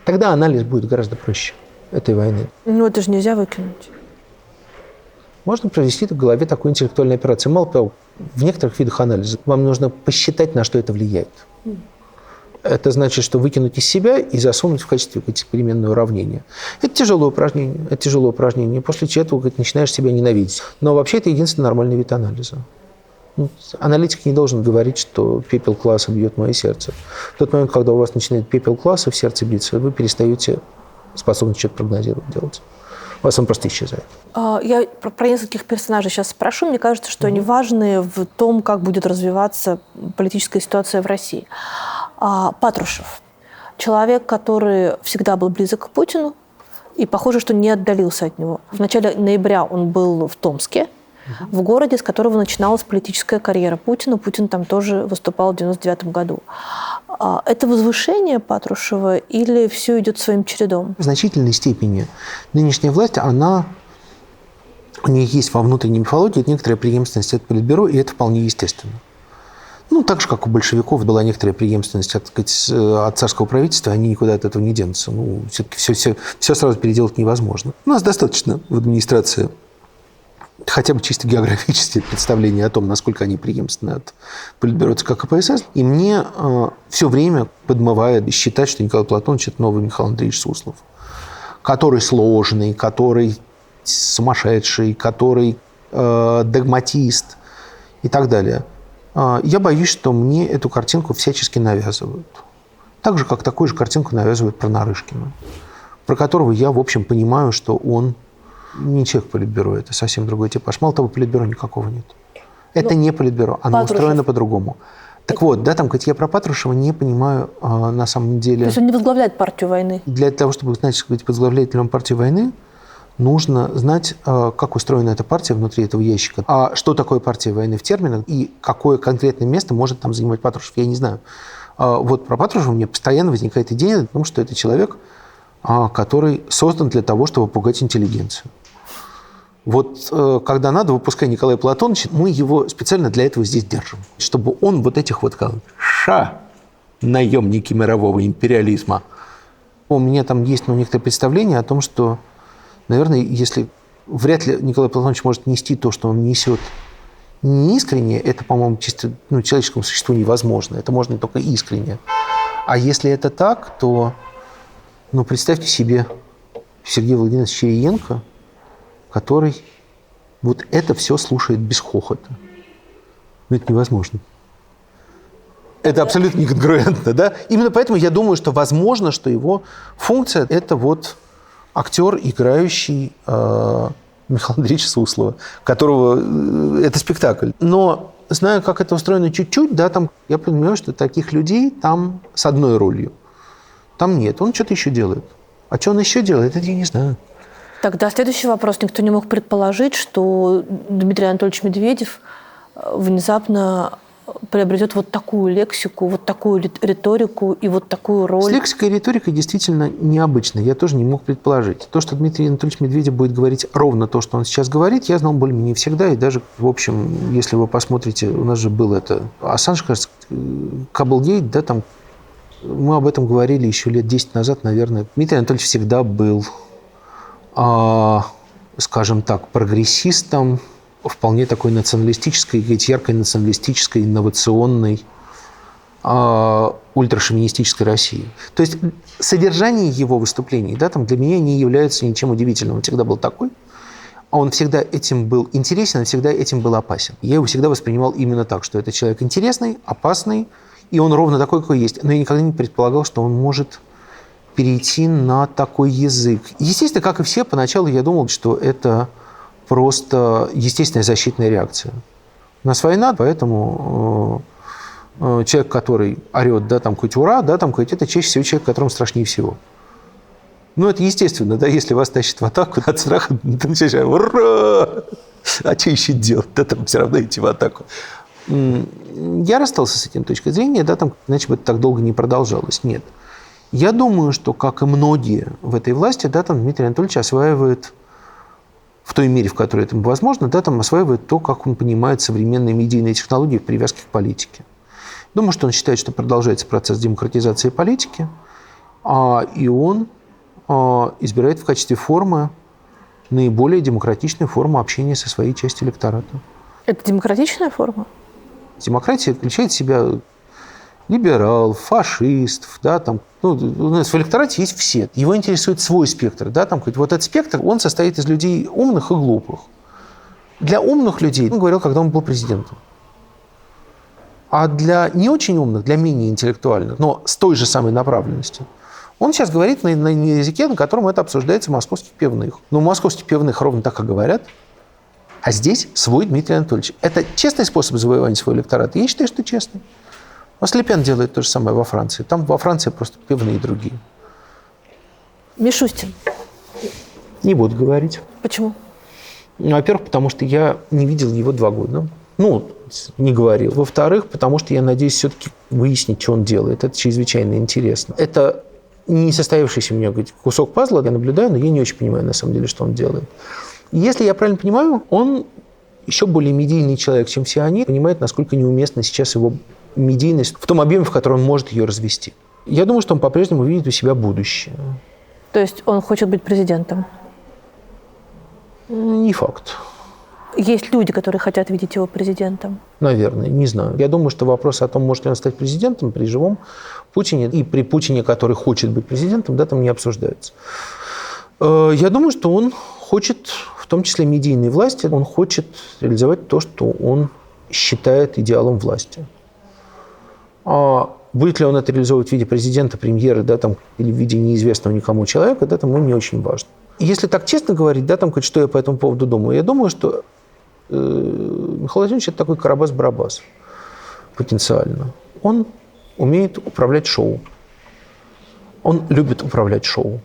Тогда анализ будет гораздо проще этой войны. Это же нельзя выкинуть. Можно провести в голове такую интеллектуальную операцию. Мало того, в некоторых видах анализа вам нужно посчитать, на что это влияет. Это значит, что выкинуть из себя и засунуть в качестве переменное уравнение. Это тяжелое упражнение. После чего ты начинаешь себя ненавидеть. Но вообще это единственный нормальный вид анализа. Аналитик не должен говорить, что пепел класса бьет мое сердце. В тот момент, когда у вас начинает пепел класса в сердце биться, вы перестаете способность что-то прогнозировать делать. У вас он просто исчезает. Я про нескольких персонажей сейчас спрошу. Мне кажется, что они важны в том, как будет развиваться политическая ситуация в России. Патрушев. Человек, который всегда был близок к Путину и, похоже, что не отдалился от него. В начале ноября он был в Томске, в городе, с которого начиналась политическая карьера Путина. Путин там тоже выступал в 1999 году. Это возвышение Патрушева или все идет своим чередом? В значительной степени нынешняя власть, у нее есть во внутренней мифологии некоторая преемственность от Политбюро, и это вполне естественно. Так же, как у большевиков была некоторая преемственность от царского правительства, они никуда от этого не денутся. Все-таки все сразу переделать невозможно. У нас достаточно в администрации хотя бы чисто географические представления о том, насколько они преемственны от Политбюро ЦК КПСС. И мне все время подмывает считать, что Николай Платонович – это новый Михаил Андреевич Суслов, который сложный, который сумасшедший, который догматист и так далее. Я боюсь, что мне эту картинку всячески навязывают. Так же, как такую же картинку навязывают про Нарышкина, про которого я, в общем, понимаю, что он не человек Политбюро, это совсем другой типаж. Мало того, Политбюро никакого нет. Это не Политбюро, оно устроено по-другому. Так вот, я про Патрушева не понимаю на самом деле. То есть он не возглавляет партию войны? Для того, чтобы знать, возглавляет ли он партию войны, нужно знать, как устроена эта партия внутри этого ящика. А что такое партия войны в терминах и какое конкретное место может там занимать Патрушев, я не знаю. Вот про Патрушева мне постоянно возникает идея о том, что это человек, который создан для того, чтобы пугать интеллигенцию. Вот когда надо, выпуская Николая Платоновича, мы его специально для этого здесь держим. Чтобы он этих наемники мирового империализма. У меня там есть некоторое представление о том, что, наверное, если вряд ли Николай Платонович может нести то, что он несет не искренне, это, по-моему, чисто человеческому существу невозможно. Это можно только искренне. А если это так, то представьте себе Сергея Владимировича Кириенко, который это все слушает без хохота. Это невозможно. Это абсолютно неконгруентно, да? Именно поэтому я думаю, что возможно, что его функция – это актер, играющий Михаила Андреевича Суслова, которого это спектакль. Но зная, как это устроено чуть-чуть, я понимаю, что таких людей там с одной ролью. Там нет. Он что-то еще делает. А что он еще делает, это я не знаю. Тогда следующий вопрос. Никто не мог предположить, что Дмитрий Анатольевич Медведев внезапно приобретет вот такую лексику, вот такую риторику и вот такую роль? С лексикой и риторикой действительно необычно. Я тоже не мог предположить. То, что Дмитрий Анатольевич Медведев будет говорить ровно то, что он сейчас говорит, я знал более-менее всегда. И даже, в общем, если вы посмотрите, у нас же был это Ассанж, кажется, Каблгейт, да, там мы об этом говорили еще лет 10 назад, наверное. Дмитрий Анатольевич всегда был, скажем так, прогрессистом, вполне такой националистической, яркой националистической, инновационной, ультрашовинистической России. То есть содержание его выступлений, да, там для меня не является ничем удивительным. Он всегда был такой, он всегда этим был интересен, он всегда этим был опасен. Я его всегда воспринимал именно так, что это человек интересный, опасный, и он ровно такой, какой есть. Но я никогда не предполагал, что он может перейти на такой язык. Естественно, как и все, поначалу я думал, что это просто естественная защитная реакция. У нас война, поэтому человек, который орет, да, там, хоть ура, да, там, хоть это чаще всего человек, которому страшнее всего. Ну, это естественно, да, если вас тащат в атаку, от страха ты начинаешь ура! А что еще делать? Да, там все равно идти в атаку. Я расстался с этим точкой зрения, да, там, иначе бы это так долго не продолжалось. Нет. Я думаю, что, как и многие в этой власти, да, там Дмитрий Анатольевич осваивает в той мере, в которой это возможно, да, там осваивает то, как он понимает современные медийные технологии в привязке к политике. Думаю, что он считает, что продолжается процесс демократизации политики, и он избирает в качестве формы наиболее демократичную форму общения со своей частью электората. Это демократичная форма? Демократия включает в себя либералов, фашистов, да, там, ну, у нас в электорате есть все. Его интересует свой спектр, да, там, вот этот спектр, он состоит из людей умных и глупых. Для умных людей он говорил, когда он был президентом. А для не очень умных, для менее интеллектуальных, но с той же самой направленностью, он сейчас говорит на языке, на котором это обсуждается в московских пивных. Но в московских пивных ровно так и говорят. А здесь свой Дмитрий Анатольевич. Это честный способ завоевания своего электората? Я считаю, что честный. Ле-Пен делает то же самое во Франции. Там во Франции просто пивные другие. Мишустин. Не буду говорить. Почему? Во-первых, потому что я не видел его 2 года. Ну, не говорил. Во-вторых, потому что я надеюсь все-таки выяснить, что он делает. Это чрезвычайно интересно. Это не состоявшийся у меня кусок пазла. Я наблюдаю, но я не очень понимаю, на самом деле, что он делает. Если я правильно понимаю, он еще более медийный человек, чем все они, понимает, насколько неуместна сейчас его медийность в том объеме, в котором он может ее развести. Я думаю, что он по-прежнему видит у себя будущее. То есть он хочет быть президентом? Не факт. Есть люди, которые хотят видеть его президентом? Наверное, не знаю. Я думаю, что вопрос о том, может ли он стать президентом при живом Путине и при Путине, который хочет быть президентом, да, там не обсуждается. Я думаю, что он хочет, в том числе медийной власти, он хочет реализовать то, что он считает идеалом власти. А будет ли он это реализовывать в виде президента, премьера, да, там, или в виде неизвестного никому человека, да, там, ему не очень важно. И если так честно говорить, да, там, что я по этому поводу думаю, я думаю, что Михаил Владимирович – это такой Карабас-Барабас потенциально. Он умеет управлять шоу. Он любит управлять шоу.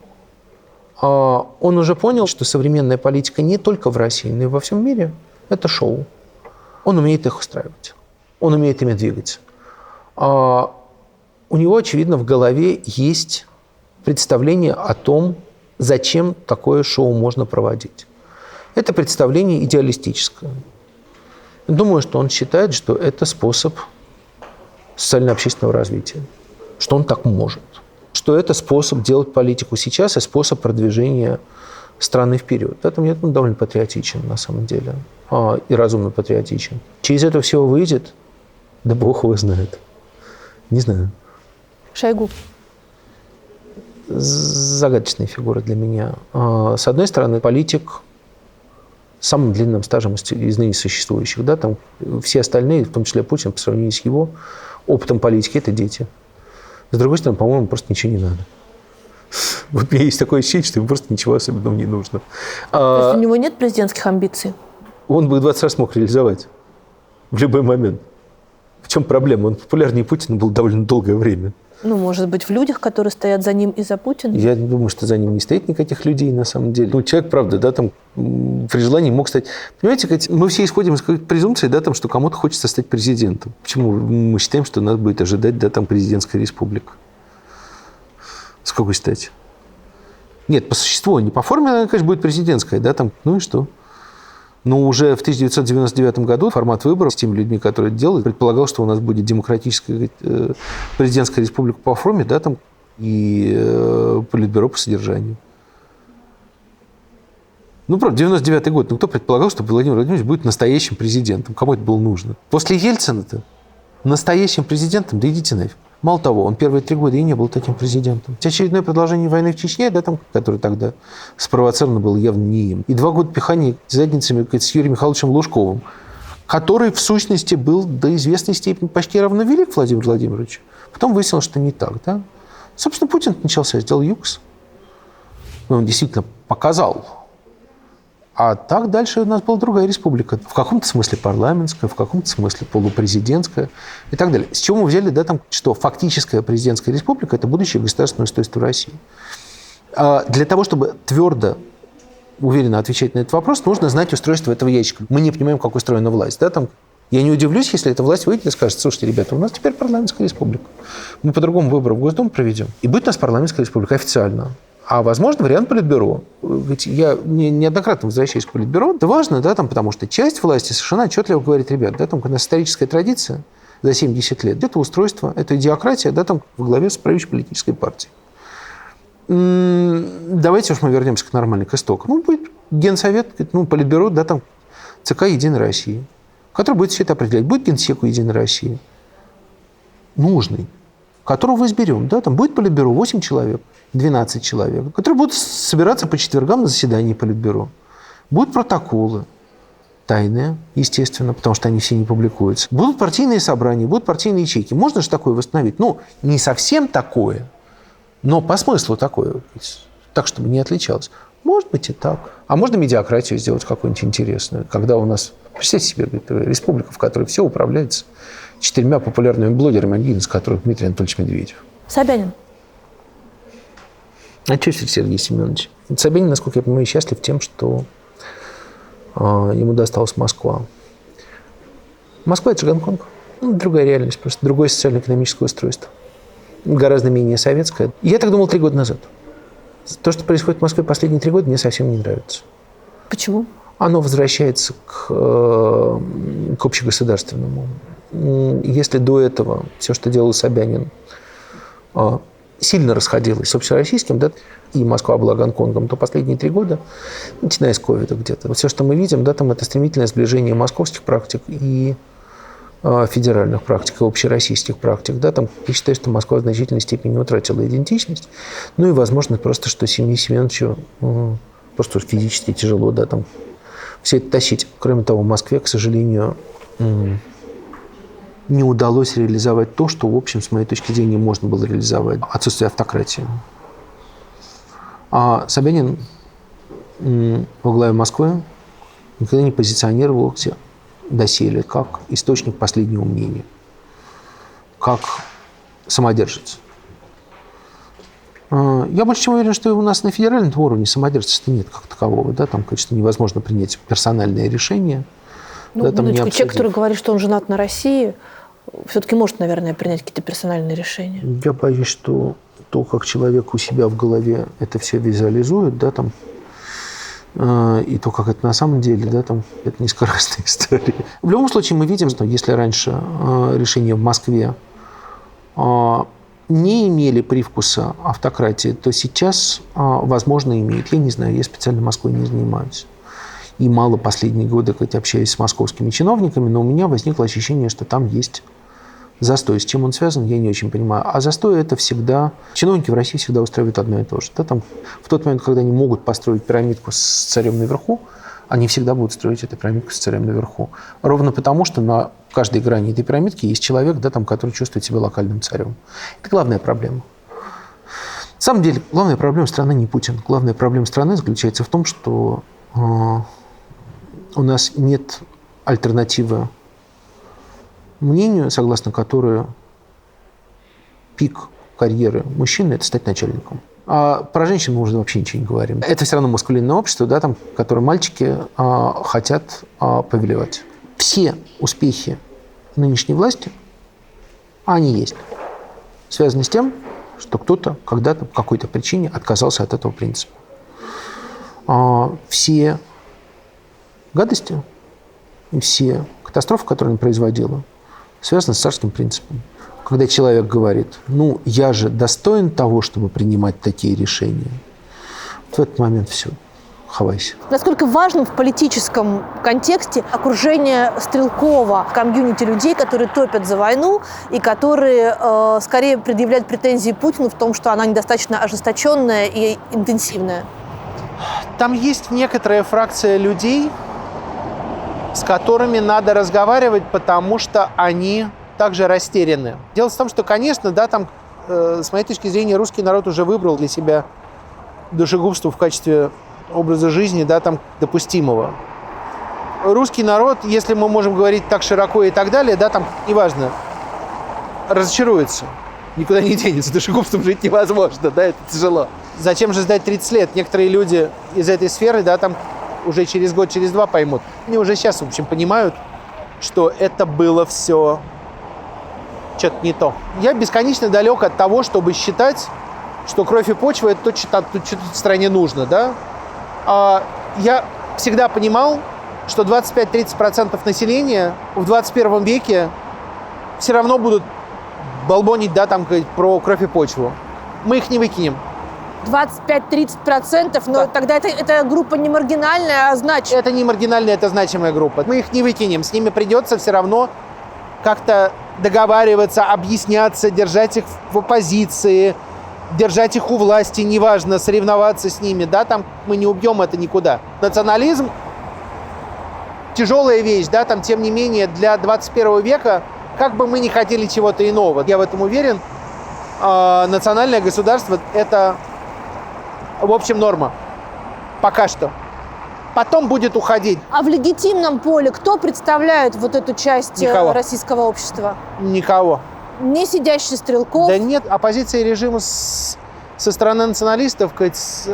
Он уже понял, что современная политика не только в России, но и во всем мире – это шоу. Он умеет их устраивать. Он умеет ими двигать. У него, очевидно, в голове есть представление о том, зачем такое шоу можно проводить. Это представление идеалистическое. Думаю, что он считает, что это способ социально-общественного развития, что он так может, что это способ делать политику сейчас и способ продвижения страны вперед. Поэтому я довольно патриотичен, на самом деле, и разумно патриотичен. Через это всего выйдет, да бог его знает. Не знаю. Шойгу. Загадочная фигура для меня. С одной стороны, политик с самым длинным стажем из ныне существующих. Да, там все остальные, в том числе Путин, по сравнению с его опытом политики, это дети. С другой стороны, по-моему, просто ничего не надо. Вот у меня есть такое ощущение, что ему просто ничего особенного не нужно. То есть у него нет президентских амбиций? Он бы 20 раз мог реализовать в любой момент. В чем проблема? Он популярнее Путина был довольно долгое время. Ну, может быть, в людях, которые стоят за ним и за Путиным? Я думаю, что за ним не стоит никаких людей на самом деле. Ну, человек, правда, да, там при желании мог стать... Понимаете, мы все исходим из какой-то презумпции, да, там, что кому-то хочется стать президентом. Почему мы считаем, что нас будет ожидать, да, там, президентская республика? С какой стати? Нет, по существу, не по форме, она, конечно, будет президентская, да, там, ну и что? Но уже в 1999 году формат выборов с теми людьми, которые это делают, предполагал, что у нас будет демократическая президентская республика по форме, да, там, и политбюро по содержанию. Ну, правда, 99 год. Ну, кто предполагал, что Владимир Владимирович будет настоящим президентом? Кому это было нужно? После Ельцина-то настоящим президентом, да идите нафиг. Мало того, он первые 3 года и не был таким президентом. Очередное продолжение войны в Чечне, да, там, которое тогда спровоцировано было явно не им. И 2 года пихания задницами с Юрием Михайловичем Лужковым, который, в сущности, был до известной степени почти равновелик Владимиру Владимировичу. Потом выяснилось, что не так, да. Собственно, Путин начался, сделал ЮКС. Он действительно показал. А так дальше у нас была другая республика. В каком-то смысле парламентская, в каком-то смысле полупрезидентская и так далее. С чего мы взяли, да, там, что фактическая президентская республика – это будущее государственное устройство России. А для того, чтобы твердо, уверенно отвечать на этот вопрос, нужно знать устройство этого ящика. Мы не понимаем, как устроена власть. Да, там. Я не удивлюсь, если эта власть выйдет и скажет: слушайте, ребята, у нас теперь парламентская республика. Мы по-другому выборы в Госдуму проведем. И будет у нас парламентская республика официально. А, возможно, вариант политбюро. Ведь я неоднократно возвращаюсь к политбюро. Это важно, да, там, потому что часть власти совершенно отчетливо говорит: ребят, да, там, у нас историческая традиция за 70 лет. Это устройство, это идиократия, да, там, во главе с правящей политической партией. Давайте уж мы вернемся к нормальной, к истокам. Ну, будет Генсовет, ну, политбюро, да, там, ЦК «Единой России», который будет все это определять. Будет Генсеку «Единой России», нужный, которого изберем. Да, там будет политбюро 8 человек. 12 человек, которые будут собираться по четвергам на заседании политбюро. Будут протоколы, тайные, естественно, потому что они все не публикуются. Будут партийные собрания, будут партийные ячейки. Можно же такое восстановить? Ну, не совсем такое, но по смыслу такое, так, чтобы не отличалось. Может быть и так. А можно медиакратию сделать какую-нибудь интересную, когда у нас, представьте себе, республика, в которой все управляется 4 популярными блогерами, один из которых Дмитрий Анатольевич Медведев. Собянин. А что Сергей Семенович? Собянин, насколько я понимаю, счастлив тем, что ему досталась Москва. Москва – это же Гонконг. Ну, другая реальность, просто другое социально-экономическое устройство. Гораздо менее советское. Я так думал 3 года назад. То, что происходит в Москве последние 3 года, мне совсем не нравится. Почему? Оно возвращается к общегосударственному. Если до этого все, что делал Собянин, сильно расходилось с общероссийским, да, и Москва была Гонконгом, то последние 3 года, начиная с ковида где-то, вот все, что мы видим, да, там это стремительное сближение московских практик и федеральных практик, и общероссийских практик. Да, там, я считаю, что Москва в значительной степени утратила идентичность. Ну и, возможно, просто, что Сергею Семеновичу просто физически тяжело, да, там, все это тащить. Кроме того, в Москве, к сожалению, не удалось реализовать то, что, в общем, с моей точки зрения, можно было реализовать. Отсутствие автократии. А Собянин во главе Москвы никогда не позиционировался доселе как источник последнего мнения, как самодержец. Я больше чем уверен, что у нас на федеральном уровне самодержца нет как такового. Да? Там, конечно, невозможно принять персональное решение. Ну, да, человек, который говорит, что он женат на России, все-таки может, наверное, принять какие-то персональные решения. Я боюсь, что то, как человек у себя в голове это все визуализует, да, там, и то, как это на самом деле, да, там, это нескоростная история. В любом случае, мы видим, что если раньше решения в Москве не имели привкуса автократии, то сейчас, возможно, имеют. Я не знаю, я специально Москвой не занимаюсь. И мало последние годы, хоть общаюсь с московскими чиновниками, но у меня возникло ощущение, что там есть застой. С чем он связан, я не очень понимаю. А застой – это всегда… Чиновники в России всегда устраивают одно и то же. Да, там, в тот момент, когда они могут построить пирамидку с царем наверху, они всегда будут строить эту пирамидку с царем наверху. Ровно потому, что на каждой грани этой пирамидки есть человек, да, там, который чувствует себя локальным царем. Это главная проблема. На самом деле, главная проблема страны не Путин. Главная проблема страны заключается в том, что у нас нет альтернативы мнению, согласно которой пик карьеры мужчины – это стать начальником. А про женщин мы уже вообще ничего не говорим. Это все равно маскулинное общество, да, там, в котором мальчики хотят повелевать. Все успехи нынешней власти, они есть, связаны с тем, что кто-то когда-то по какой-то причине отказался от этого принципа. Все гадости, все катастрофы, которые она производила, связаны с царским принципом. Когда человек говорит, ну, я же достоин того, чтобы принимать такие решения, в этот момент все, хавайся. Насколько важным в политическом контексте окружение Стрелкова, комьюнити людей, которые топят за войну и которые скорее предъявляют претензии Путину в том, что она недостаточно ожесточенная и интенсивная? Там есть некоторая фракция людей, с которыми надо разговаривать, потому что они также растеряны. Дело в том, что, конечно, да, там, с моей точки зрения, русский народ уже выбрал для себя душегубство в качестве образа жизни, да, там, допустимого. Русский народ, если мы можем говорить так широко и так далее, да, там, неважно, разочаруется. Никуда не денется. Душегубством жить невозможно, да, это тяжело. Зачем же ждать 30 лет? Некоторые люди из этой сферы, да, там, уже через год, через два поймут. Они уже сейчас, в общем, понимают, что это было все что-то не то. Я бесконечно далек от того, чтобы считать, что кровь и почва – это то, что в стране нужно, да. Я всегда понимал, что 25-30% населения в 21 веке все равно будут болбонить, да, там, про кровь и почву. Мы их не выкинем. 25-30%, но Да. тогда это группа не маргинальная, а значимая. Это не маргинальная, это значимая группа. Мы их не выкинем. С ними придется все равно как-то договариваться, объясняться, держать их в оппозиции, держать их у власти, неважно, соревноваться с ними. Да, там мы не убьем это никуда. Национализм – тяжелая вещь, да, там, тем не менее, для 21 века, как бы мы ни хотели чего-то иного, я в этом уверен, национальное государство – это, в общем, норма. Пока что. Потом будет уходить. А в легитимном поле кто представляет вот эту часть Никого. российского общества? Никого. Не сидящий Стрелков? Да нет, оппозиция режима со стороны националистов,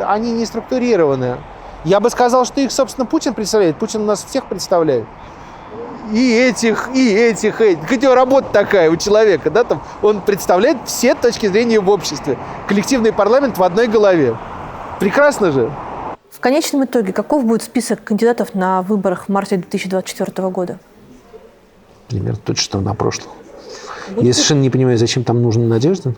они не структурированы. Я бы сказал, что их, собственно, Путин представляет. Путин нас всех представляет. И этих. Хоть работа такая у человека, да, там, он представляет все точки зрения в обществе. Коллективный парламент в одной голове. Прекрасно же. В конечном итоге, каков будет список кандидатов на выборах в марте 2024 года? Примерно тот, что на прошлом. Я совершенно не понимаю, зачем там нужна Надежда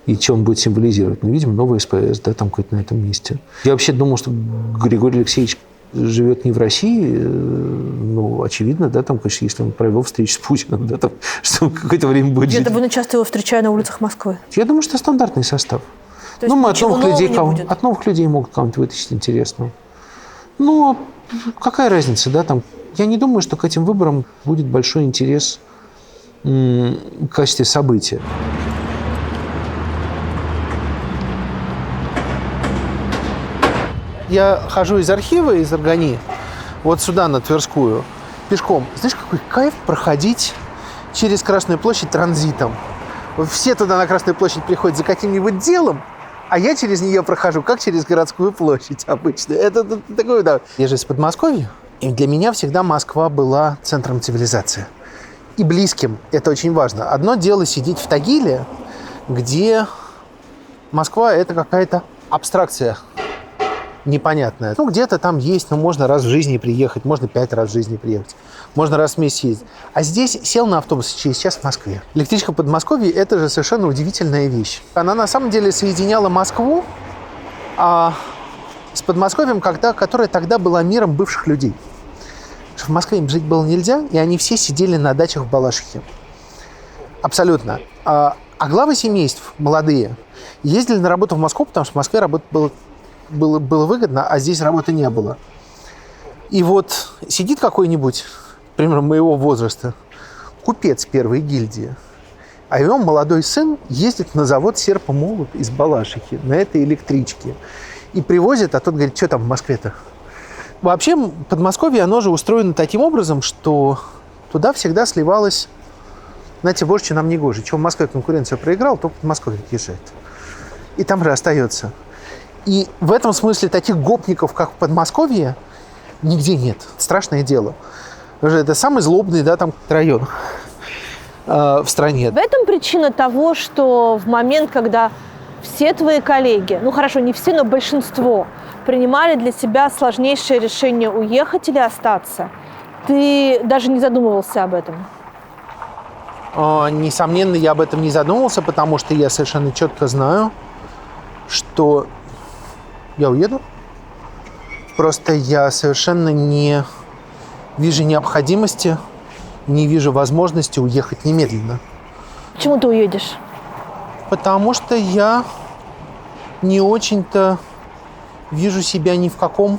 и что он будет символизировать. Ну, видимо, новый СПС, да, там какой-то на этом месте. Я вообще думал, что Григорий Алексеевич живет не в России, ну, очевидно, да, там, конечно, если он провел встречу с Путиным, да, там, что он какое-то время будет Я жить. довольно часто его встречаю на улицах Москвы. Я думаю, что стандартный состав. То есть Мы ничего нового не будет? от новых людей могут кого-нибудь вытащить интересного. Ну, какая разница, да, там. Я не думаю, что к этим выборам будет большой интерес в качестве события. Я хожу из архива, из Органи, вот сюда, на Тверскую, пешком. Знаешь, какой кайф проходить через Красную площадь транзитом. Все туда на Красную площадь приходят за каким-нибудь делом, а я через нее прохожу, как через городскую площадь обычно. Это такое, да. Я же из Подмосковья, и для меня всегда Москва была центром цивилизации. И близким. Это очень важно. Одно дело сидеть в Тагиле, где Москва – это какая-то абстракция непонятная. Ну, где-то там есть, но можно раз в жизни приехать, можно 5 раз в жизни приехать, можно раз в месяц ездить. А здесь сел на автобус через час в Москве. Электричка Подмосковья – это же совершенно удивительная вещь. Она на самом деле соединяла Москву с Подмосковьем, которая тогда была миром бывших людей. В Москве им жить было нельзя, и они все сидели на дачах в Балашихе. Абсолютно. А главы семейств, молодые, ездили на работу в Москву, потому что в Москве работа было выгодно, а здесь работы не было. И вот сидит какой-нибудь, примерно моего возраста, купец первой гильдии, а его молодой сын ездит на завод «Серп и молот» из Балашихи на этой электричке и привозит, а тот говорит, что там в Москве-то? Вообще Подмосковье, оно же устроено таким образом, что туда всегда сливалось знаете, больше, чем нам не гоже. Чего в Москве конкуренцию проиграл, то Подмосковье езжает. И там же остается. И в этом смысле таких гопников, как в Подмосковье, нигде нет. Страшное дело. Это самый злобный, да, там район в стране. В этом причина того, что в момент, когда все твои коллеги, ну хорошо, не все, но большинство, принимали для себя сложнейшее решение уехать или остаться, ты даже не задумывался об этом? Несомненно, я об этом не задумывался, потому что я совершенно четко знаю, что я уеду. Просто я совершенно не вижу необходимости, не вижу возможности уехать немедленно. Почему ты уедешь? Потому что я не очень-то вижу себя ни в каком,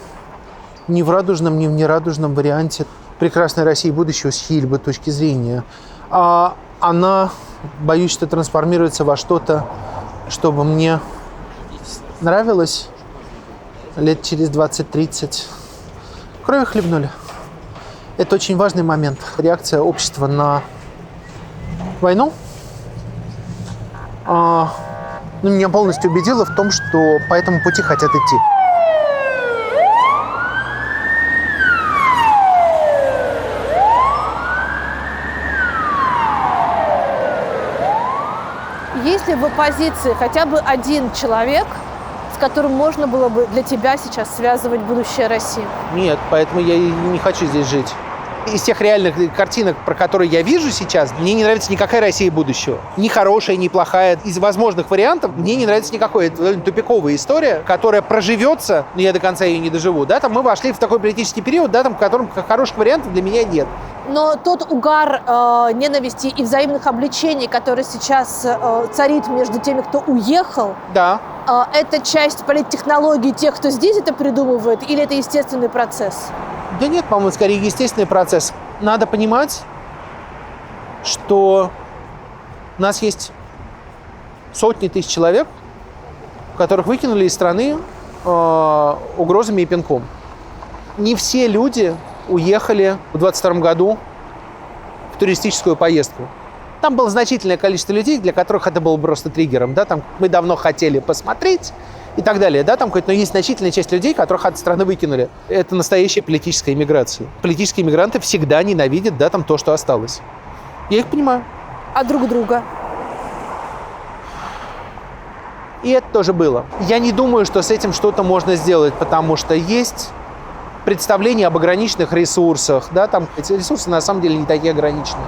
ни в радужном, ни в нерадужном варианте прекрасной России будущего с чьей-либо точки зрения. А она, боюсь, что трансформируется во что-то, чтобы мне нравилось лет через 20-30. Крови хлебнули. Это очень важный момент. Реакция общества на войну меня полностью убедила в том, что по этому пути хотят идти. Есть ли в оппозиции хотя бы один человек, с которым можно было бы для тебя сейчас связывать будущее России? Нет, поэтому я и не хочу здесь жить. Из тех реальных картинок, про которые я вижу сейчас, мне не нравится никакая Россия будущего. Ни хорошая, ни плохая. Из возможных вариантов мне не нравится никакой. Это тупиковая история, которая проживется, но я до конца ее не доживу. Да, там мы вошли в такой политический период, да, там, в котором хороших вариантов для меня нет. Но тот угар ненависти и взаимных обличений, который сейчас царит между теми, кто уехал, Да. Это часть политтехнологии тех, кто здесь это придумывает, или это естественный процесс? Да нет, по-моему, скорее естественный процесс. Надо понимать, что у нас есть сотни тысяч человек, которых выкинули из страны угрозами и пинком. Не все люди уехали в 22 году в туристическую поездку. Там было значительное количество людей, для которых это было просто триггером. Да? Там мы давно хотели посмотреть и так далее. Да? Там, но есть значительная часть людей, которых от страны выкинули. Это настоящая политическая иммиграция. Политические иммигранты всегда ненавидят, да, там, то, что осталось. Я их понимаю. А друг друга? И это тоже было. Я не думаю, что с этим что-то можно сделать, потому что есть представление об ограниченных ресурсах. Да? Там эти ресурсы на самом деле не такие ограниченные.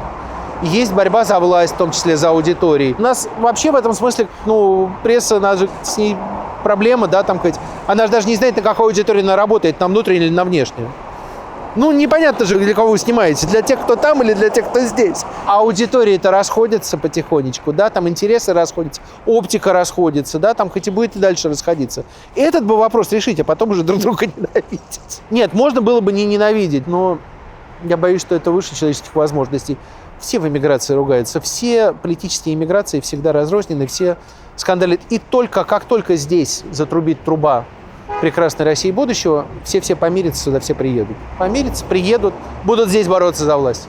Есть борьба за власть, в том числе за аудиторией. У нас вообще в этом смысле, пресса, она же с ней проблема, да, там, она же даже не знает, на какой аудитории она работает, на внутреннюю или на внешнюю. Непонятно же, для кого вы снимаете, для тех, кто там или для тех, кто здесь. А аудитории-то расходятся потихонечку, да, там интересы расходятся, оптика расходится, да, там хоть и будет и дальше расходиться. И этот бы вопрос решить, а потом уже друг друга ненавидеть. Нет, можно было бы не ненавидеть, но я боюсь, что это выше человеческих возможностей. Все в эмиграции ругаются, все политические эмиграции всегда разрознены, все скандалят. И как только здесь затрубит труба прекрасной России будущего, все помирятся сюда, все приедут. Помирятся, приедут, будут здесь бороться за власть.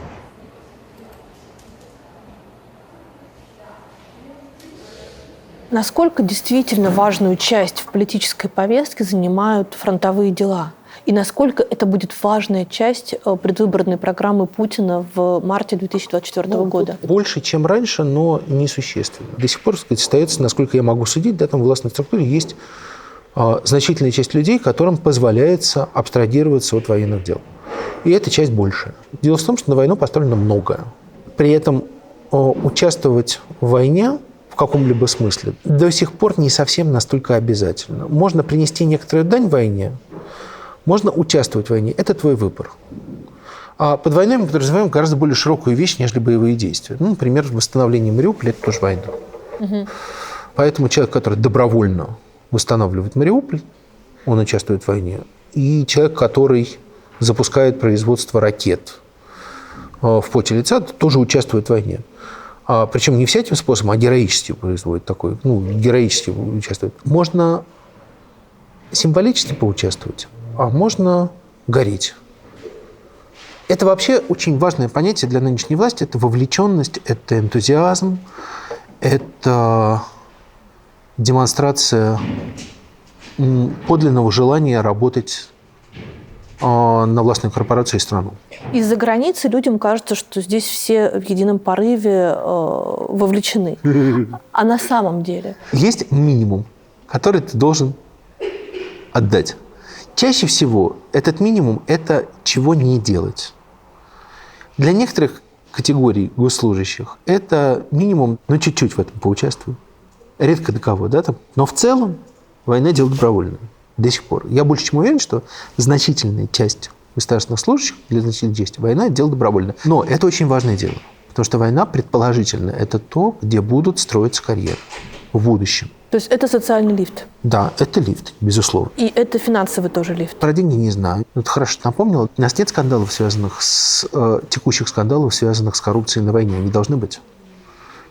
Насколько действительно важную часть в политической повестке занимают фронтовые дела? И насколько это будет важная часть предвыборной программы Путина в марте 2024 года? Больше, чем раньше, но несущественно. До сих пор, остается, насколько я могу судить, да, там в властной структуре есть значительная часть людей, которым позволяется абстрагироваться от военных дел. И эта часть больше. Дело в том, что на войну поставлено многое. При этом участвовать в войне в каком-либо смысле до сих пор не совсем настолько обязательно. Можно принести некоторую дань войне, можно участвовать в войне. Это твой выбор. А под войной мы подразумеваем гораздо более широкую вещь, нежели боевые действия. Например, восстановление Мариуполя – это тоже война. Угу. Поэтому человек, который добровольно восстанавливает Мариуполь, он участвует в войне. И человек, который запускает производство ракет в поте лица, тоже участвует в войне. Причем не всяким способом, а героически производит такой, героически участвует. Можно символически поучаствовать, а можно гореть. Это вообще очень важное понятие для нынешней власти. Это вовлеченность, это энтузиазм, это демонстрация подлинного желания работать на властную корпорацию и страну. Из-за границы людям кажется, что здесь все в едином порыве вовлечены. А на самом деле? Есть минимум, который ты должен отдать. Чаще всего этот минимум – это чего не делать. Для некоторых категорий госслужащих это минимум, чуть-чуть в этом поучаствую. Редко до кого, да, там. Но в целом война – дело добровольное. До сих пор. Я больше чем уверен, что значительная часть государственных служащих для значительной части война – это дело добровольное. Но это очень важное дело. Потому что война, предположительно, это то, где будут строиться карьеры в будущем. То есть это социальный лифт? Да, это лифт, безусловно. И это финансовый тоже лифт? Про деньги не знаю. Это хорошо напомнила. У нас нет скандалов, связанных с текущих скандалов, связанных с коррупцией на войне. Они должны быть.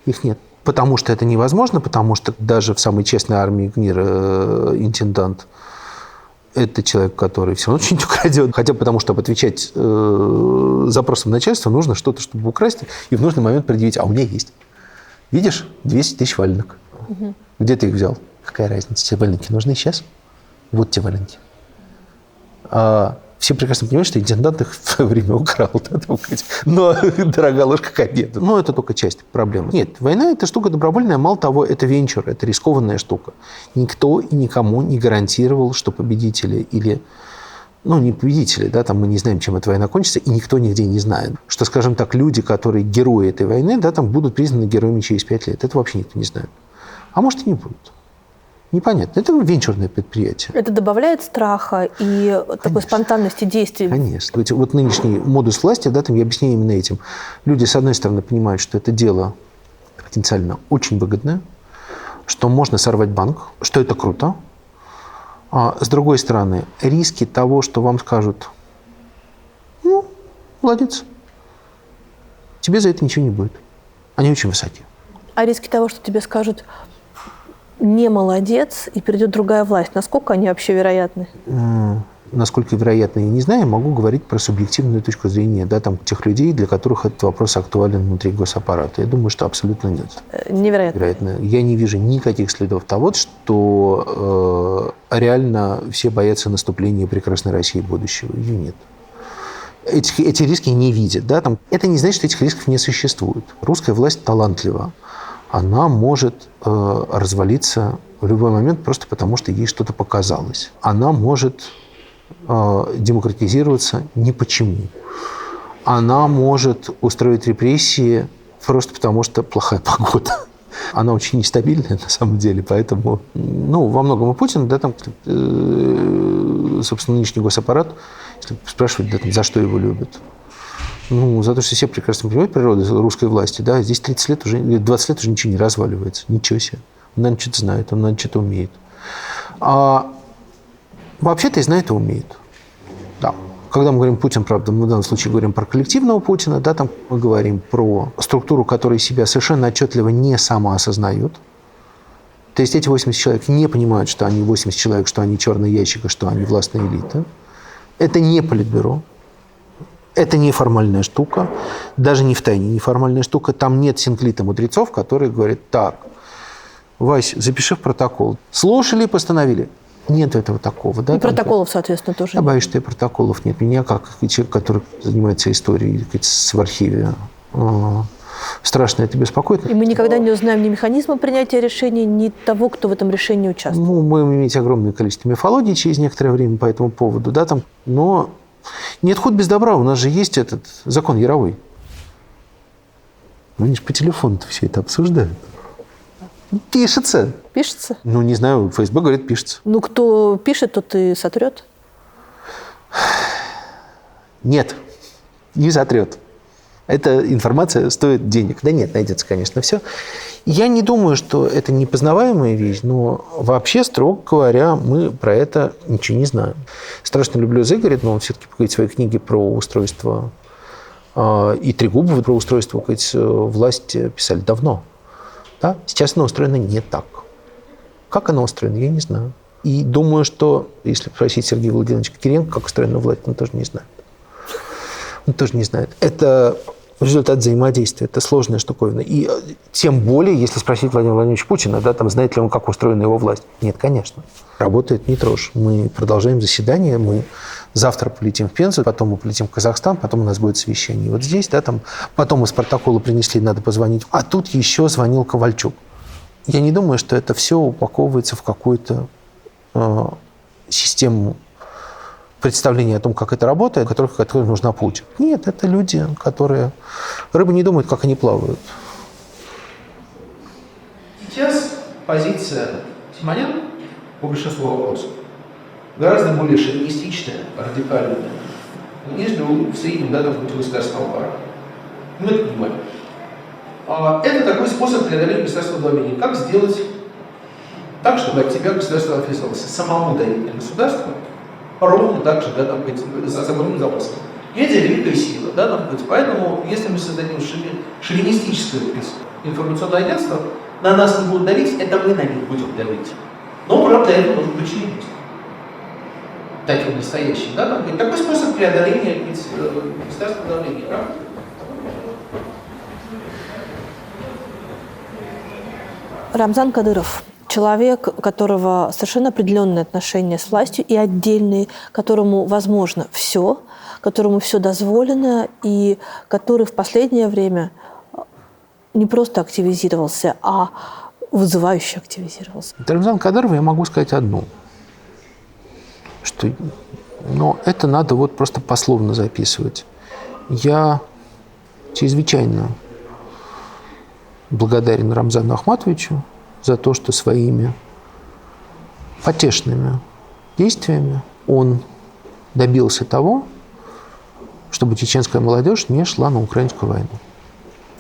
Их нет. Потому что это невозможно, потому что даже в самой честной армии мира интендант – это человек, который все равно что-нибудь украдет. Хотя потому, чтобы отвечать запросам начальства, нужно что-то, чтобы украсть, и в нужный момент предъявить. А у меня есть. Видишь? 200 тысяч валенок. Угу. Где ты их взял? Какая разница? Тебе валенки нужны сейчас? Вот те валенки. Все прекрасно понимают, что интендант их в свое время украл. Да, но дорогая ложка к обеду. Но это только часть проблемы. Нет, война – это штука добровольная. Мало того, это венчур, это рискованная штука. Никто и никому не гарантировал, что победители или... не победители, да, там мы не знаем, чем эта война кончится, и никто нигде не знает. Что, скажем так, люди, которые герои этой войны, да, там будут признаны героями через 5 лет. Это вообще никто не знает. А может, и не будут. Непонятно. Это венчурное предприятие. Это добавляет страха и такой спонтанности действий? Конечно. Вот нынешний модус власти, да, там я объясняю именно этим. Люди, с одной стороны, понимают, что это дело потенциально очень выгодное, что можно сорвать банк, что это круто. А с другой стороны, риски того, что вам скажут, молодец, тебе за это ничего не будет. Они очень высоки. А риски того, что тебе скажут, не молодец, и придет другая власть, насколько они вообще вероятны? Насколько вероятно, я не знаю. Я могу говорить про субъективную точку зрения, да, там, тех людей, для которых этот вопрос актуален внутри госаппарата. Я думаю, что абсолютно нет. Невероятно. Вероятно. Я не вижу никаких следов того, что реально все боятся наступления прекрасной России будущего. Ее нет. Эти риски не видят. Да, там. Это не значит, что этих рисков не существует. Русская власть талантлива. Она может развалиться в любой момент просто потому, что ей что-то показалось. Она может демократизироваться ни почему. Она может устроить репрессии просто потому, что плохая погода. Она очень нестабильная на самом деле, поэтому во многом и Путин, да, там, собственно, нынешний госаппарат, если спрашивать, да, там, за что его любят. За то, что все прекрасно понимают природу русской власти, да, здесь 30 лет уже, 20 лет уже ничего не разваливается. Ничего себе. Он, наверное, что-то знает, он, наверное, что-то умеет. А вообще-то и знает, и умеет. Да. Когда мы говорим Путин, правда, мы в данном случае говорим про коллективного Путина, да, там мы говорим про структуру, которая себя совершенно отчетливо не самоосознает. То есть эти 80 человек не понимают, что они 80 человек, что они черный ящик, и что они властная элита. Это не политбюро. Это неформальная штука, даже не втайне неформальная штука. Там нет синклита мудрецов, которые говорят, так, Вась, запиши в протокол. Слушали, постановили. Нет этого такого. Да, и протоколов, соответственно, тоже я боюсь, что и протоколов нет. Меня, как человек, который занимается историей в архиве, страшно это беспокоит. И мы никогда не узнаем ни механизма принятия решений, ни того, кто в этом решении участвует. Мы будем иметь огромное количество мифологии через некоторое время по этому поводу. Да, там, но нет ход без добра. У нас же есть этот закон Яровой. Они же по телефону-то все это обсуждают. Пишется. Пишется? Не знаю, ФСБ говорит, пишется. Кто пишет, тот и сотрет? Нет, не сотрет. Эта информация стоит денег. Да нет, найдется, конечно, все. Я не думаю, что это непознаваемая вещь, но вообще, строго говоря, мы про это ничего не знаем. Страшно люблю Зыгоря, но он все-таки в своей книге про устройство и Трегубова про устройство власти писали давно. Да? Сейчас оно устроено не так. Как оно устроено, я не знаю. И думаю, что, если спросить Сергея Владимировича Кириенко, как устроена власть, он тоже не знает. Он тоже не знает. Это результат взаимодействия. Это сложная штуковина. И тем более, если спросить Владимира Владимировича Путина, да, там, знает ли он, как устроена его власть. Нет, конечно. Работает не трожь. Мы продолжаем заседание, мы завтра полетим в Пензу, потом мы полетим в Казахстан, потом у нас будет совещание вот здесь, да, там, потом из протокола принесли, надо позвонить. А тут еще звонил Ковальчук. Я не думаю, что это все упаковывается в какую-то систему представления о том, как это работает, которой нужна Путин. Нет, это люди, которые... Рыбы не думают, как они плавают. Сейчас позиция Симонян по большинству вопросов гораздо более шовинистичная, радикальная, нежели в среднем, да, там, государственного аппарата. Мы это понимаем. Это такой способ преодоления государственного давления. Как сделать так, чтобы от тебя государство ответствовалось самому давить на государство, ровно так же, да, там, за огромным запасом. Медиа – великая сила, да, там, поэтому, если мы создадим шовинистическое информационное агентство, на нас не будут давить, это мы на них будем давить. Но, правда, это может быть шовинист. Таким настоящим, да, там, такой способ преодоления государственного давления, правда? Рамзан Кадыров. Человек, у которого совершенно определенные отношения с властью и отдельные, которому возможно все, которому все дозволено, и который в последнее время не просто активизировался, а вызывающе активизировался. Рамзан Кадыров я могу сказать одно, что это надо вот просто пословно записывать. Я чрезвычайно благодарен Рамзану Ахматовичу за то, что своими потешными действиями он добился того, чтобы чеченская молодежь не шла на украинскую войну.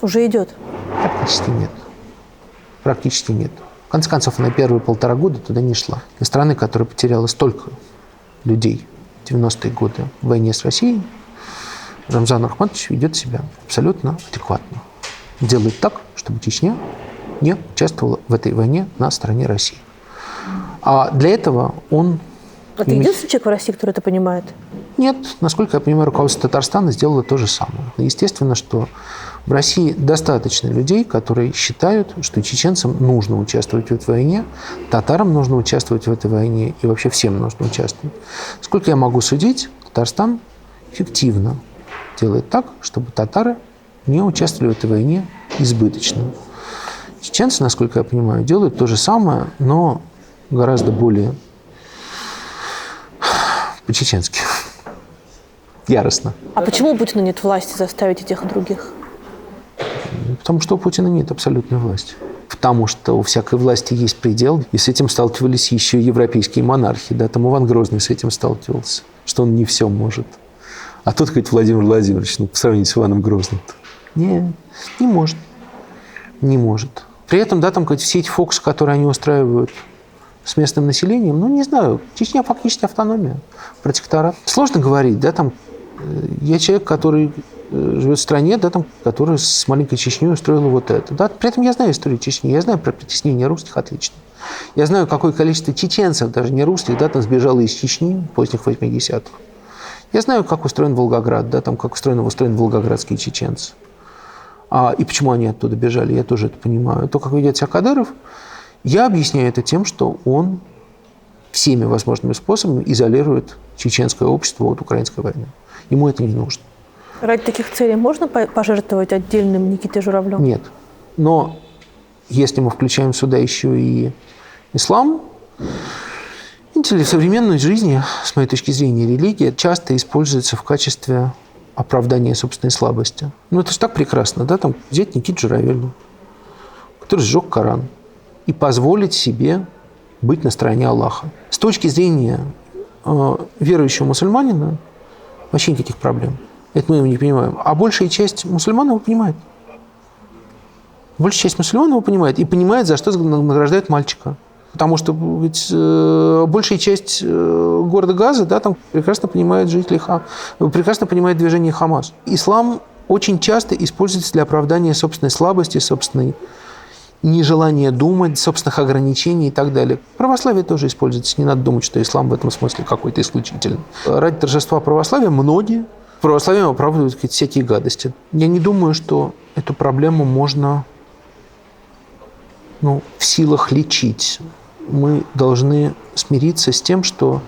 Уже идет? Практически нет. Практически нет. В конце концов, на первые 1,5 года туда не шла. Для страны, которая потеряла столько людей в 90-е годы в войне с Россией, Рамзан Ахматович ведет себя абсолютно адекватно. Делает так, чтобы Чечня не участвовала в этой войне на стороне России. А для этого он... А ты единственный человек в России, который это понимает? Нет. Насколько я понимаю, руководство Татарстана сделало то же самое. Естественно, что в России достаточно людей, которые считают, что чеченцам нужно участвовать в этой войне, татарам нужно участвовать в этой войне, и вообще всем нужно участвовать. Сколько я могу судить, Татарстан эффективно делает так, чтобы татары не участвовали в этой войне избыточно. Чеченцы, насколько я понимаю, делают то же самое, но гораздо более по-чеченски. Яростно. А почему у Путина нет власти заставить и тех, и других? Потому что у Путина нет абсолютной власти. Потому что у всякой власти есть предел, и с этим сталкивались еще европейские монархи. Да, там Иван Грозный с этим сталкивался, что он не все может. А тут хоть Владимир Владимирович, по сравнению с Иваном Грозным-то. Нет, не может. Не может. При этом, да, там все эти фокусы, которые они устраивают с местным населением, не знаю, Чечня фактически автономия, протекторат. Сложно говорить, да, там, я человек, который живет в стране, да, там, который с маленькой Чечней устроил вот это. Да. При этом я знаю историю Чечни, я знаю про притеснение русских отлично. Я знаю, какое количество чеченцев, даже не русских, да, там сбежало из Чечни в поздних 80-х. Я знаю, как устроен Волгоград, да, там, как устроен волгоградские чеченцы. И почему они оттуда бежали, я тоже это понимаю. То, как ведет себя Кадыров, я объясняю это тем, что он всеми возможными способами изолирует чеченское общество от украинской войны. Ему это не нужно. Ради таких целей можно пожертвовать отдельным Никитой Журавлем? Нет. Но если мы включаем сюда еще и ислам, видите ли, в современной жизни, с моей точки зрения, религия часто используется в качестве оправдания собственной слабости. Это же так прекрасно, да, там взять Никиту Журавельну, который сжег Коран, и позволить себе быть на стороне Аллаха. С точки зрения верующего мусульманина вообще никаких проблем. Это мы его не понимаем. А большая часть мусульман его понимает. Большая часть мусульман его понимает и понимает, за что награждают мальчика. Потому что ведь большая часть города Газа, да, там прекрасно понимает жители прекрасно понимает движение Хамас. Ислам очень часто используется для оправдания собственной слабости, собственной нежелания думать, собственных ограничений и так далее. Православие тоже используется. Не надо думать, что ислам в этом смысле какой-то исключительный. Ради торжества православия многие православием оправдывают какие-то всякие гадости. Я не думаю, что эту проблему можно в силах лечить. Мы должны смириться с тем, что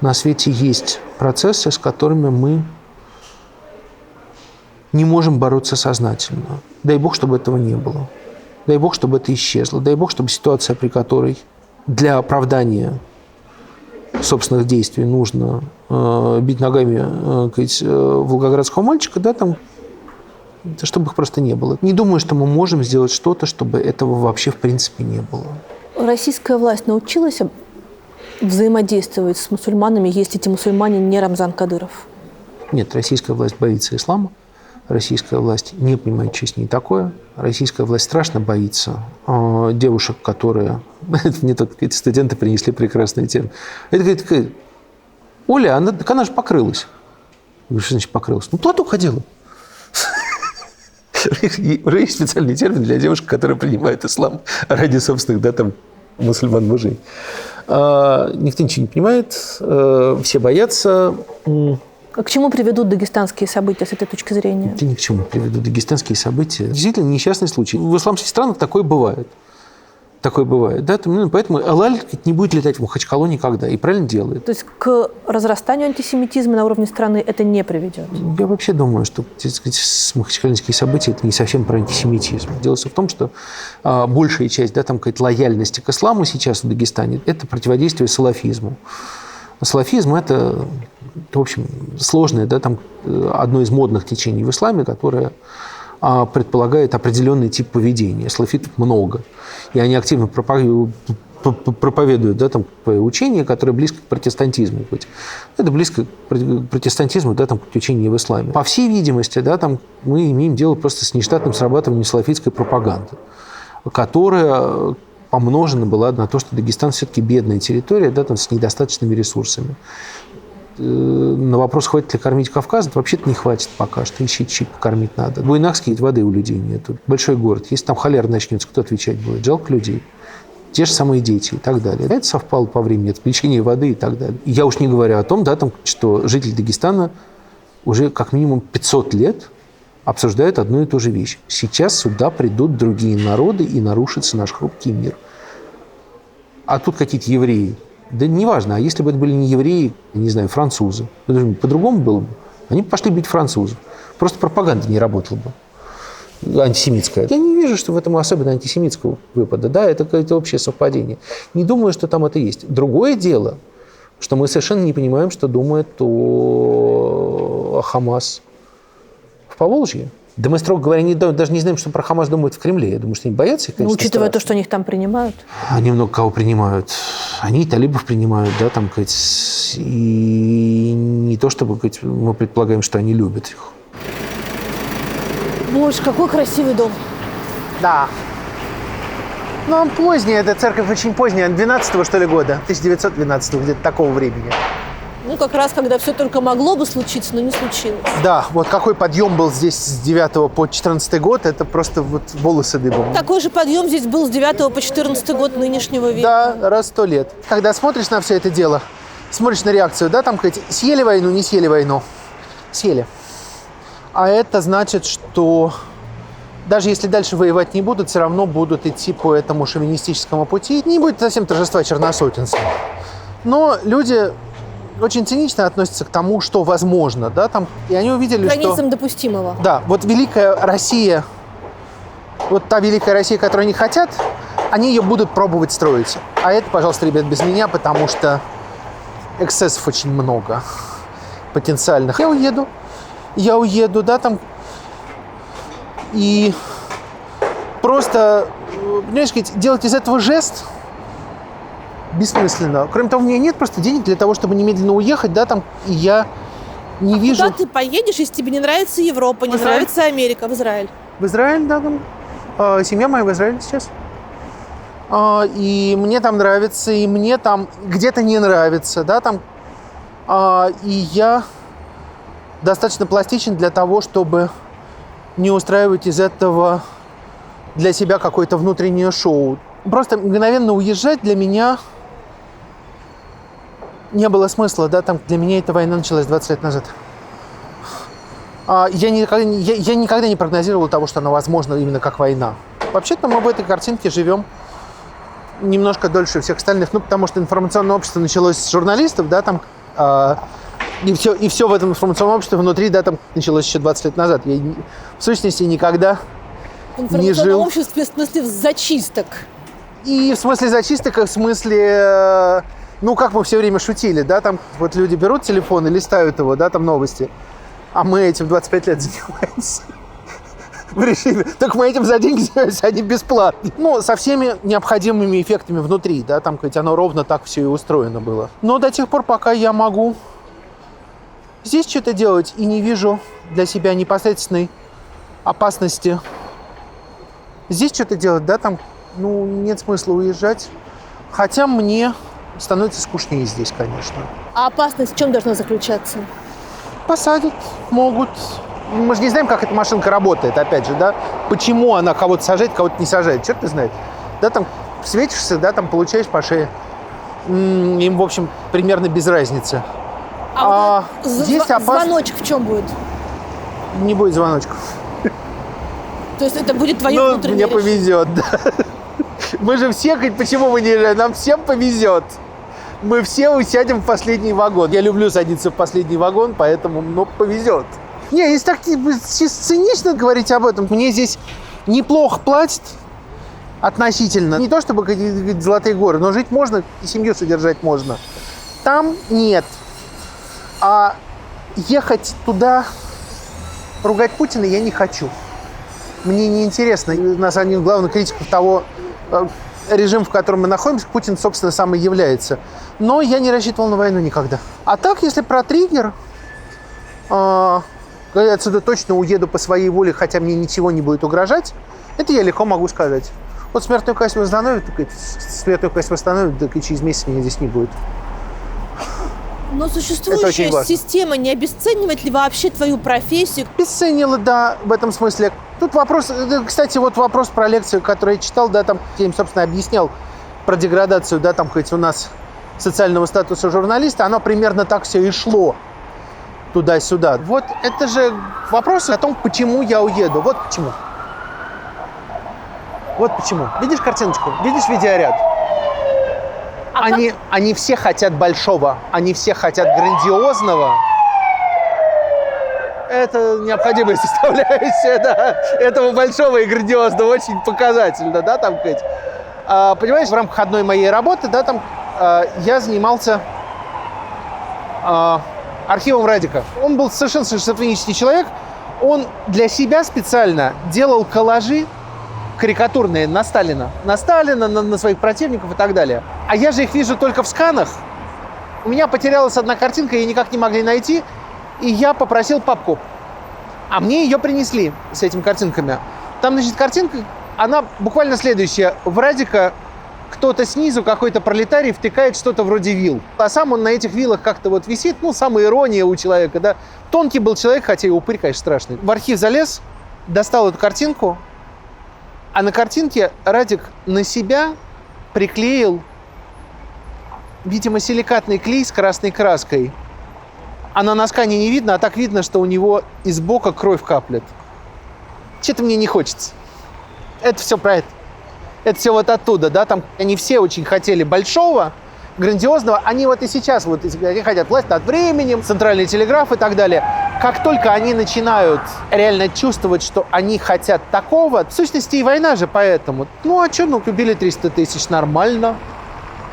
на свете есть процессы, с которыми мы не можем бороться сознательно. Дай Бог, чтобы этого не было. Дай Бог, чтобы это исчезло. Дай Бог, чтобы ситуация, при которой для оправдания собственных действий нужно бить ногами волгоградского мальчика, чтобы их просто не было. Не думаю, что мы можем сделать что-то, чтобы этого вообще в принципе не было. Российская власть научилась взаимодействовать с мусульманами, если эти мусульмане не Рамзан Кадыров? Нет, российская власть боится ислама. Российская власть не понимает, что с ней такое. Российская власть страшно боится девушек, которые... Мне тут студенты принесли прекрасный термин. Это говорит, Оля, она же покрылась. Я говорю, что значит покрылась? Платок одела. Уже есть специальный термин для девушек, которые принимают ислам ради собственных, мусульман-мужей. Никто ничего не понимает, все боятся. А к чему приведут дагестанские события с этой точки зрения? Ни к чему приведут дагестанские события. Действительно, несчастный случай. В исламских странах такое бывает. Такое бывает. Поэтому Алаль не будет летать в Махачкалу никогда. И правильно делает. То есть к разрастанию антисемитизма на уровне страны это не приведет? Я вообще думаю, что махачкалинские события – это не совсем про антисемитизм. Дело в том, что большая часть лояльности к исламу сейчас в Дагестане – это противодействие салафизму. Салафизм – это, в общем, сложное, одно из модных течений в исламе, которое предполагает определенный тип поведения. Салафитов много. И они активно проповедуют учение, которое близко к протестантизму. Это близко к протестантизму, к учению в исламе. По всей видимости, мы имеем дело просто с нештатным срабатыванием салафитской пропаганды, которая помножена была на то, что Дагестан все-таки бедная территория, с недостаточными ресурсами. На вопрос, хватит ли кормить Кавказ, вообще-то не хватит пока что. Еще чуть покормить надо. В Буйнакске воды у людей нет. Большой город. Если там холера начнется, кто отвечать будет? Жалко людей. Те же самые дети и так далее. Это совпало по времени, отключение воды и так далее. И я уж не говорю о том, что жители Дагестана уже как минимум 500 лет обсуждают одну и ту же вещь. Сейчас сюда придут другие народы и нарушится наш хрупкий мир. А тут какие-то евреи. Да неважно, а если бы это были не евреи, не знаю, французы, по-другому было бы. Они пошли бить французов. Просто пропаганда не работала бы. Антисемитская. Я не вижу, что в этом особенно антисемитского выпада. Да, это какое-то общее совпадение. Не думаю, что там это есть. Другое дело, что мы совершенно не понимаем, что думает о Хамас в Поволжье. Да мы, строго говоря, даже не знаем, что про Хамас думают в Кремле. Я думаю, что они боятся их, конечно, учитывая то, что они их там принимают. Они много кого принимают. Они и талибов принимают, и не то, чтобы мы предполагаем, что они любят их. Боже, какой красивый дом. Да. Но он поздний, эта церковь очень поздняя, 12-го, что ли, года, 1912-го, где-то такого времени. Как раз, когда все только могло бы случиться, но не случилось. Да, вот какой подъем был здесь с 9 по 14 год, это просто волосы дыбом. Такой же подъем здесь был с 9 по 14 год нынешнего века. Да, раз в 100 лет. Когда смотришь на все это дело, смотришь на реакцию, съели войну, не съели войну. Съели. А это значит, что даже если дальше воевать не будут, все равно будут идти по этому шовинистическому пути. Не будет совсем торжества черносотенства. Но люди очень цинично относятся к тому, что возможно, и они увидели, границам допустимого. Да, вот великая Россия, вот та великая Россия, которую они хотят, они ее будут пробовать строить. А это, пожалуйста, ребят, без меня, потому что эксцессов очень много потенциальных. Я уеду, и просто, понимаешь, делать из этого жест бессмысленно. Кроме того, у меня нет просто денег для того, чтобы немедленно уехать, и я не вижу... Куда ты поедешь, если тебе не нравится Европа, не нравится Америка? В Израиль. В Израиль, семья моя в Израиле сейчас. И мне там нравится, и мне там где-то не нравится, и я достаточно пластичен для того, чтобы не устраивать из этого для себя какое-то внутреннее шоу. Просто мгновенно уезжать для меня не было смысла, для меня эта война началась 20 лет назад. Я никогда не прогнозировал того, что она возможна именно как война. Вообще-то мы в этой картинке живем немножко дольше всех остальных, ну, потому что информационное общество началось с журналистов, да, там, и все в этом информационном обществе внутри, да, там, началось еще 20 лет назад. Я, в сущности, никогда не жил... обществе, в смысле, зачисток. И в смысле зачисток, и в смысле, ну, как мы все время шутили, да, там, вот люди берут телефон и листают его, да, там, новости, а мы этим 25 лет занимаемся. В режиме. Так мы этим за деньги занимаемся, они бесплатные. Ну, со всеми необходимыми эффектами внутри, да, там, ведь оно ровно так все и устроено было. Но до тех пор, пока я могу здесь что-то делать и не вижу для себя непосредственной опасности здесь что-то делать, да, там, ну, нет смысла уезжать. Хотя мне становится скучнее здесь, конечно. А опасность в чем должна заключаться? Посадят, могут. Мы же не знаем, как эта машинка работает, опять же, да? Почему она кого-то сажает, кого-то не сажает. Черт не знает. Да, там светишься, да, там получаешь по шее. Им, в общем, примерно без разницы. Здесь звоночек в чем будет? Не будет звоночков. То есть это будет твое внутреннее мне повезет, да. Мы же все, почему мы не езжаем? Нам всем повезет. Мы все усядем в последний вагон. Я люблю садиться в последний вагон, поэтому, ну, повезет. Не, если так цинично говорить об этом, мне здесь неплохо платят относительно. Не то чтобы какие-то золотые горы, но жить можно и семью содержать можно. Там нет. А ехать туда, ругать Путина я не хочу. Мне неинтересно. У нас один из главных критиков того режима, в котором мы находимся, Путин, собственно, сам и является. Но я не рассчитывал на войну никогда. А так, если про триггер... Когда я отсюда точно уеду по своей воле, хотя мне ничего не будет угрожать, это я легко могу сказать. Вот смертную казнь восстановят, так и через месяц меня здесь не будет. Но существующая система не обесценивает ли вообще твою профессию? Обесценила, да, в этом смысле. Тут вопрос, кстати, вот вопрос про лекцию, которую я читал, да, там я им, собственно, объяснял про деградацию, да, там, хоть у нас социального статуса журналиста, оно примерно так все и шло. Туда-сюда. Вот это же вопрос о том, почему я уеду. Вот почему. Вот почему. Видишь картиночку? Видишь видеоряд? Они все хотят большого. Они все хотят грандиозного. Это необходимая составляющая, да, этого большого и грандиозного. Очень показательно, да, там, Кать? Понимаешь, в рамках одной моей работы, да, там я занимался... архивом Радика. Он был совершенно шизофренический человек. Он для себя специально делал коллажи карикатурные на Сталина. На своих противников и так далее. А я же их вижу только в сканах. У меня потерялась одна картинка, ее никак не могли найти. И я попросил папку. А мне ее принесли с этими картинками. Там, значит, картинка, она буквально следующая. В Радика кто-то снизу, какой-то пролетарий, втыкает что-то вроде вил. А сам он на этих вилах как-то вот висит. Ну, самая ирония у человека, да. Тонкий был человек, хотя и упырь, конечно, страшный. В архив залез, достал эту картинку, а на картинке Радик на себя приклеил, видимо, силикатный клей с красной краской. А на скане не видно, а так видно, что у него из бока кровь каплет. Что-то мне не хочется. Это все про это. Это все вот оттуда, да, там они все очень хотели большого, грандиозного. Они вот и сейчас вот они хотят власть над временем, центральный телеграф и так далее. Как только они начинают реально чувствовать, что они хотят такого, в сущности и война же поэтому. Ну а что, ну убили 300 тысяч, нормально.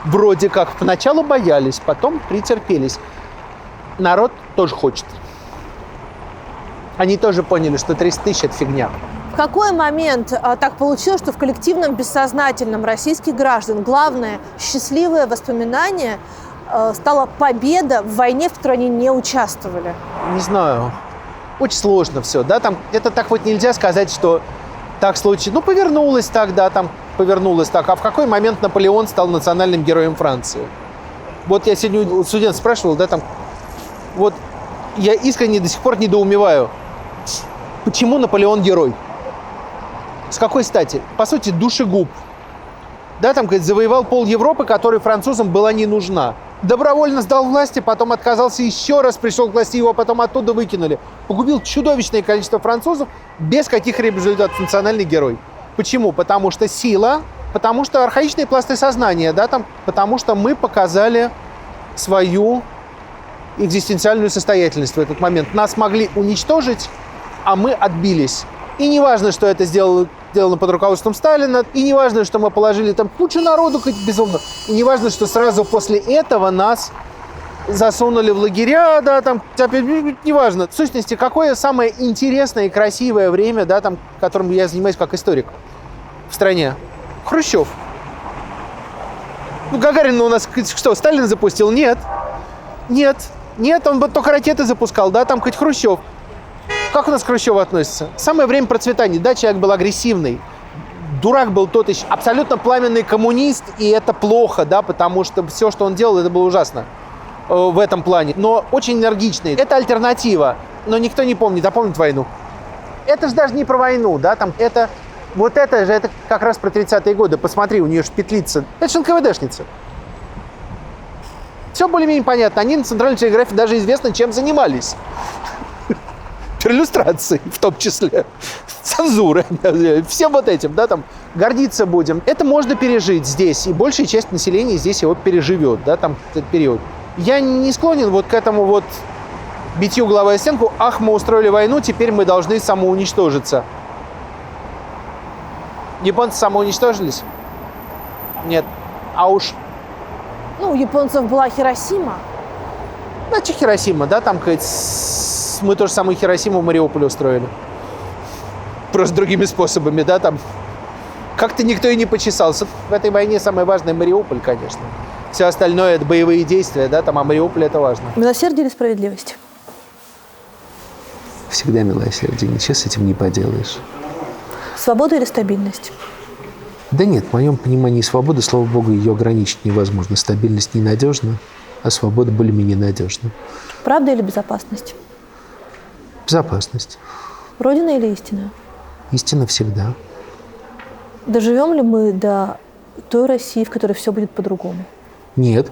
Вроде как поначалу боялись, потом претерпелись. Народ тоже хочет. Они тоже поняли, что 300 тысяч – это фигня. В какой момент так получилось, что в коллективном бессознательном российских граждан главное счастливое воспоминание стала победа в войне, в которой они не участвовали? Не знаю. Очень сложно все, да, там это так вот нельзя сказать, что так случилось. Ну, повернулось так, да, там повернулось так. А в какой момент Наполеон стал национальным героем Франции? Вот я сегодня у студентов спрашивал, да, там, вот я искренне до сих пор недоумеваю, почему Наполеон герой? С какой стати? По сути, душегуб. Да, там, говорит, завоевал пол Европы, которая французам была не нужна. добровольно сдал власти, потом отказался еще раз, пришел к власти, его потом оттуда выкинули. Погубил чудовищное количество французов без каких-либо результатов. Национальный герой. Почему? Потому что сила, потому что архаичные пласты сознания, да, там, потому что мы показали свою экзистенциальную состоятельность в этот момент. Нас могли уничтожить, а мы отбились. И не важно, что это сделано под руководством Сталина, и не важно, что мы положили там кучу народу, хоть безумно, и не важно, что сразу после этого нас засунули в лагеря, да, там, не важно. В сущности, какое самое интересное и красивое время, да, там, которым я занимаюсь как историк в стране? Хрущев. Ну, Гагарин у нас что, Сталин запустил? Нет, он только ракеты запускал, да, там хоть Хрущев. Как у нас к Хрущеву относится? Самое время процветания. Да, человек был агрессивный. Дурак был тот еще. Абсолютно пламенный коммунист, и это плохо, да, потому что все, что он делал, это было ужасно в этом плане. Но очень энергичный. Это альтернатива. Но никто не помнит, а помнит войну. Это же даже не про войну, да, там, это... Вот это же, это как раз про 30-е годы. Посмотри, у нее же петлица. Это же НКВДшница. Все более-менее понятно. Они на Центральной телеграфии даже известно, чем занимались. Иллюстрации в том числе, цензуры, всем вот этим, да, там, гордиться будем. Это можно пережить здесь, и большая часть населения здесь его переживет, да, там, этот период. Я не склонен вот к этому вот битью головой о стенку, ах, мы устроили войну, теперь мы должны самоуничтожиться. Японцы самоуничтожились? Нет. А уж... Ну, у японцев была Хиросима. Значит, Хиросима, да, там, мы тоже самую Хиросиму в Мариуполе устроили. Просто другими способами, да, там. Как-то никто и не почесался. В этой войне самое важное Мариуполь, конечно. Все остальное это боевые действия, да, там, а Мариуполь это важно. Милосердие или справедливость? Всегда милосердие, ничего с этим не поделаешь. Свобода или стабильность? Да нет, в моем понимании свободы, слава богу, ее ограничить невозможно. Стабильность ненадежна, а свобода более-менее надежна. Правда или безопасность? Безопасность. Родина или истина? Истина всегда. Доживем ли мы до той России, в которой все будет по-другому? Нет.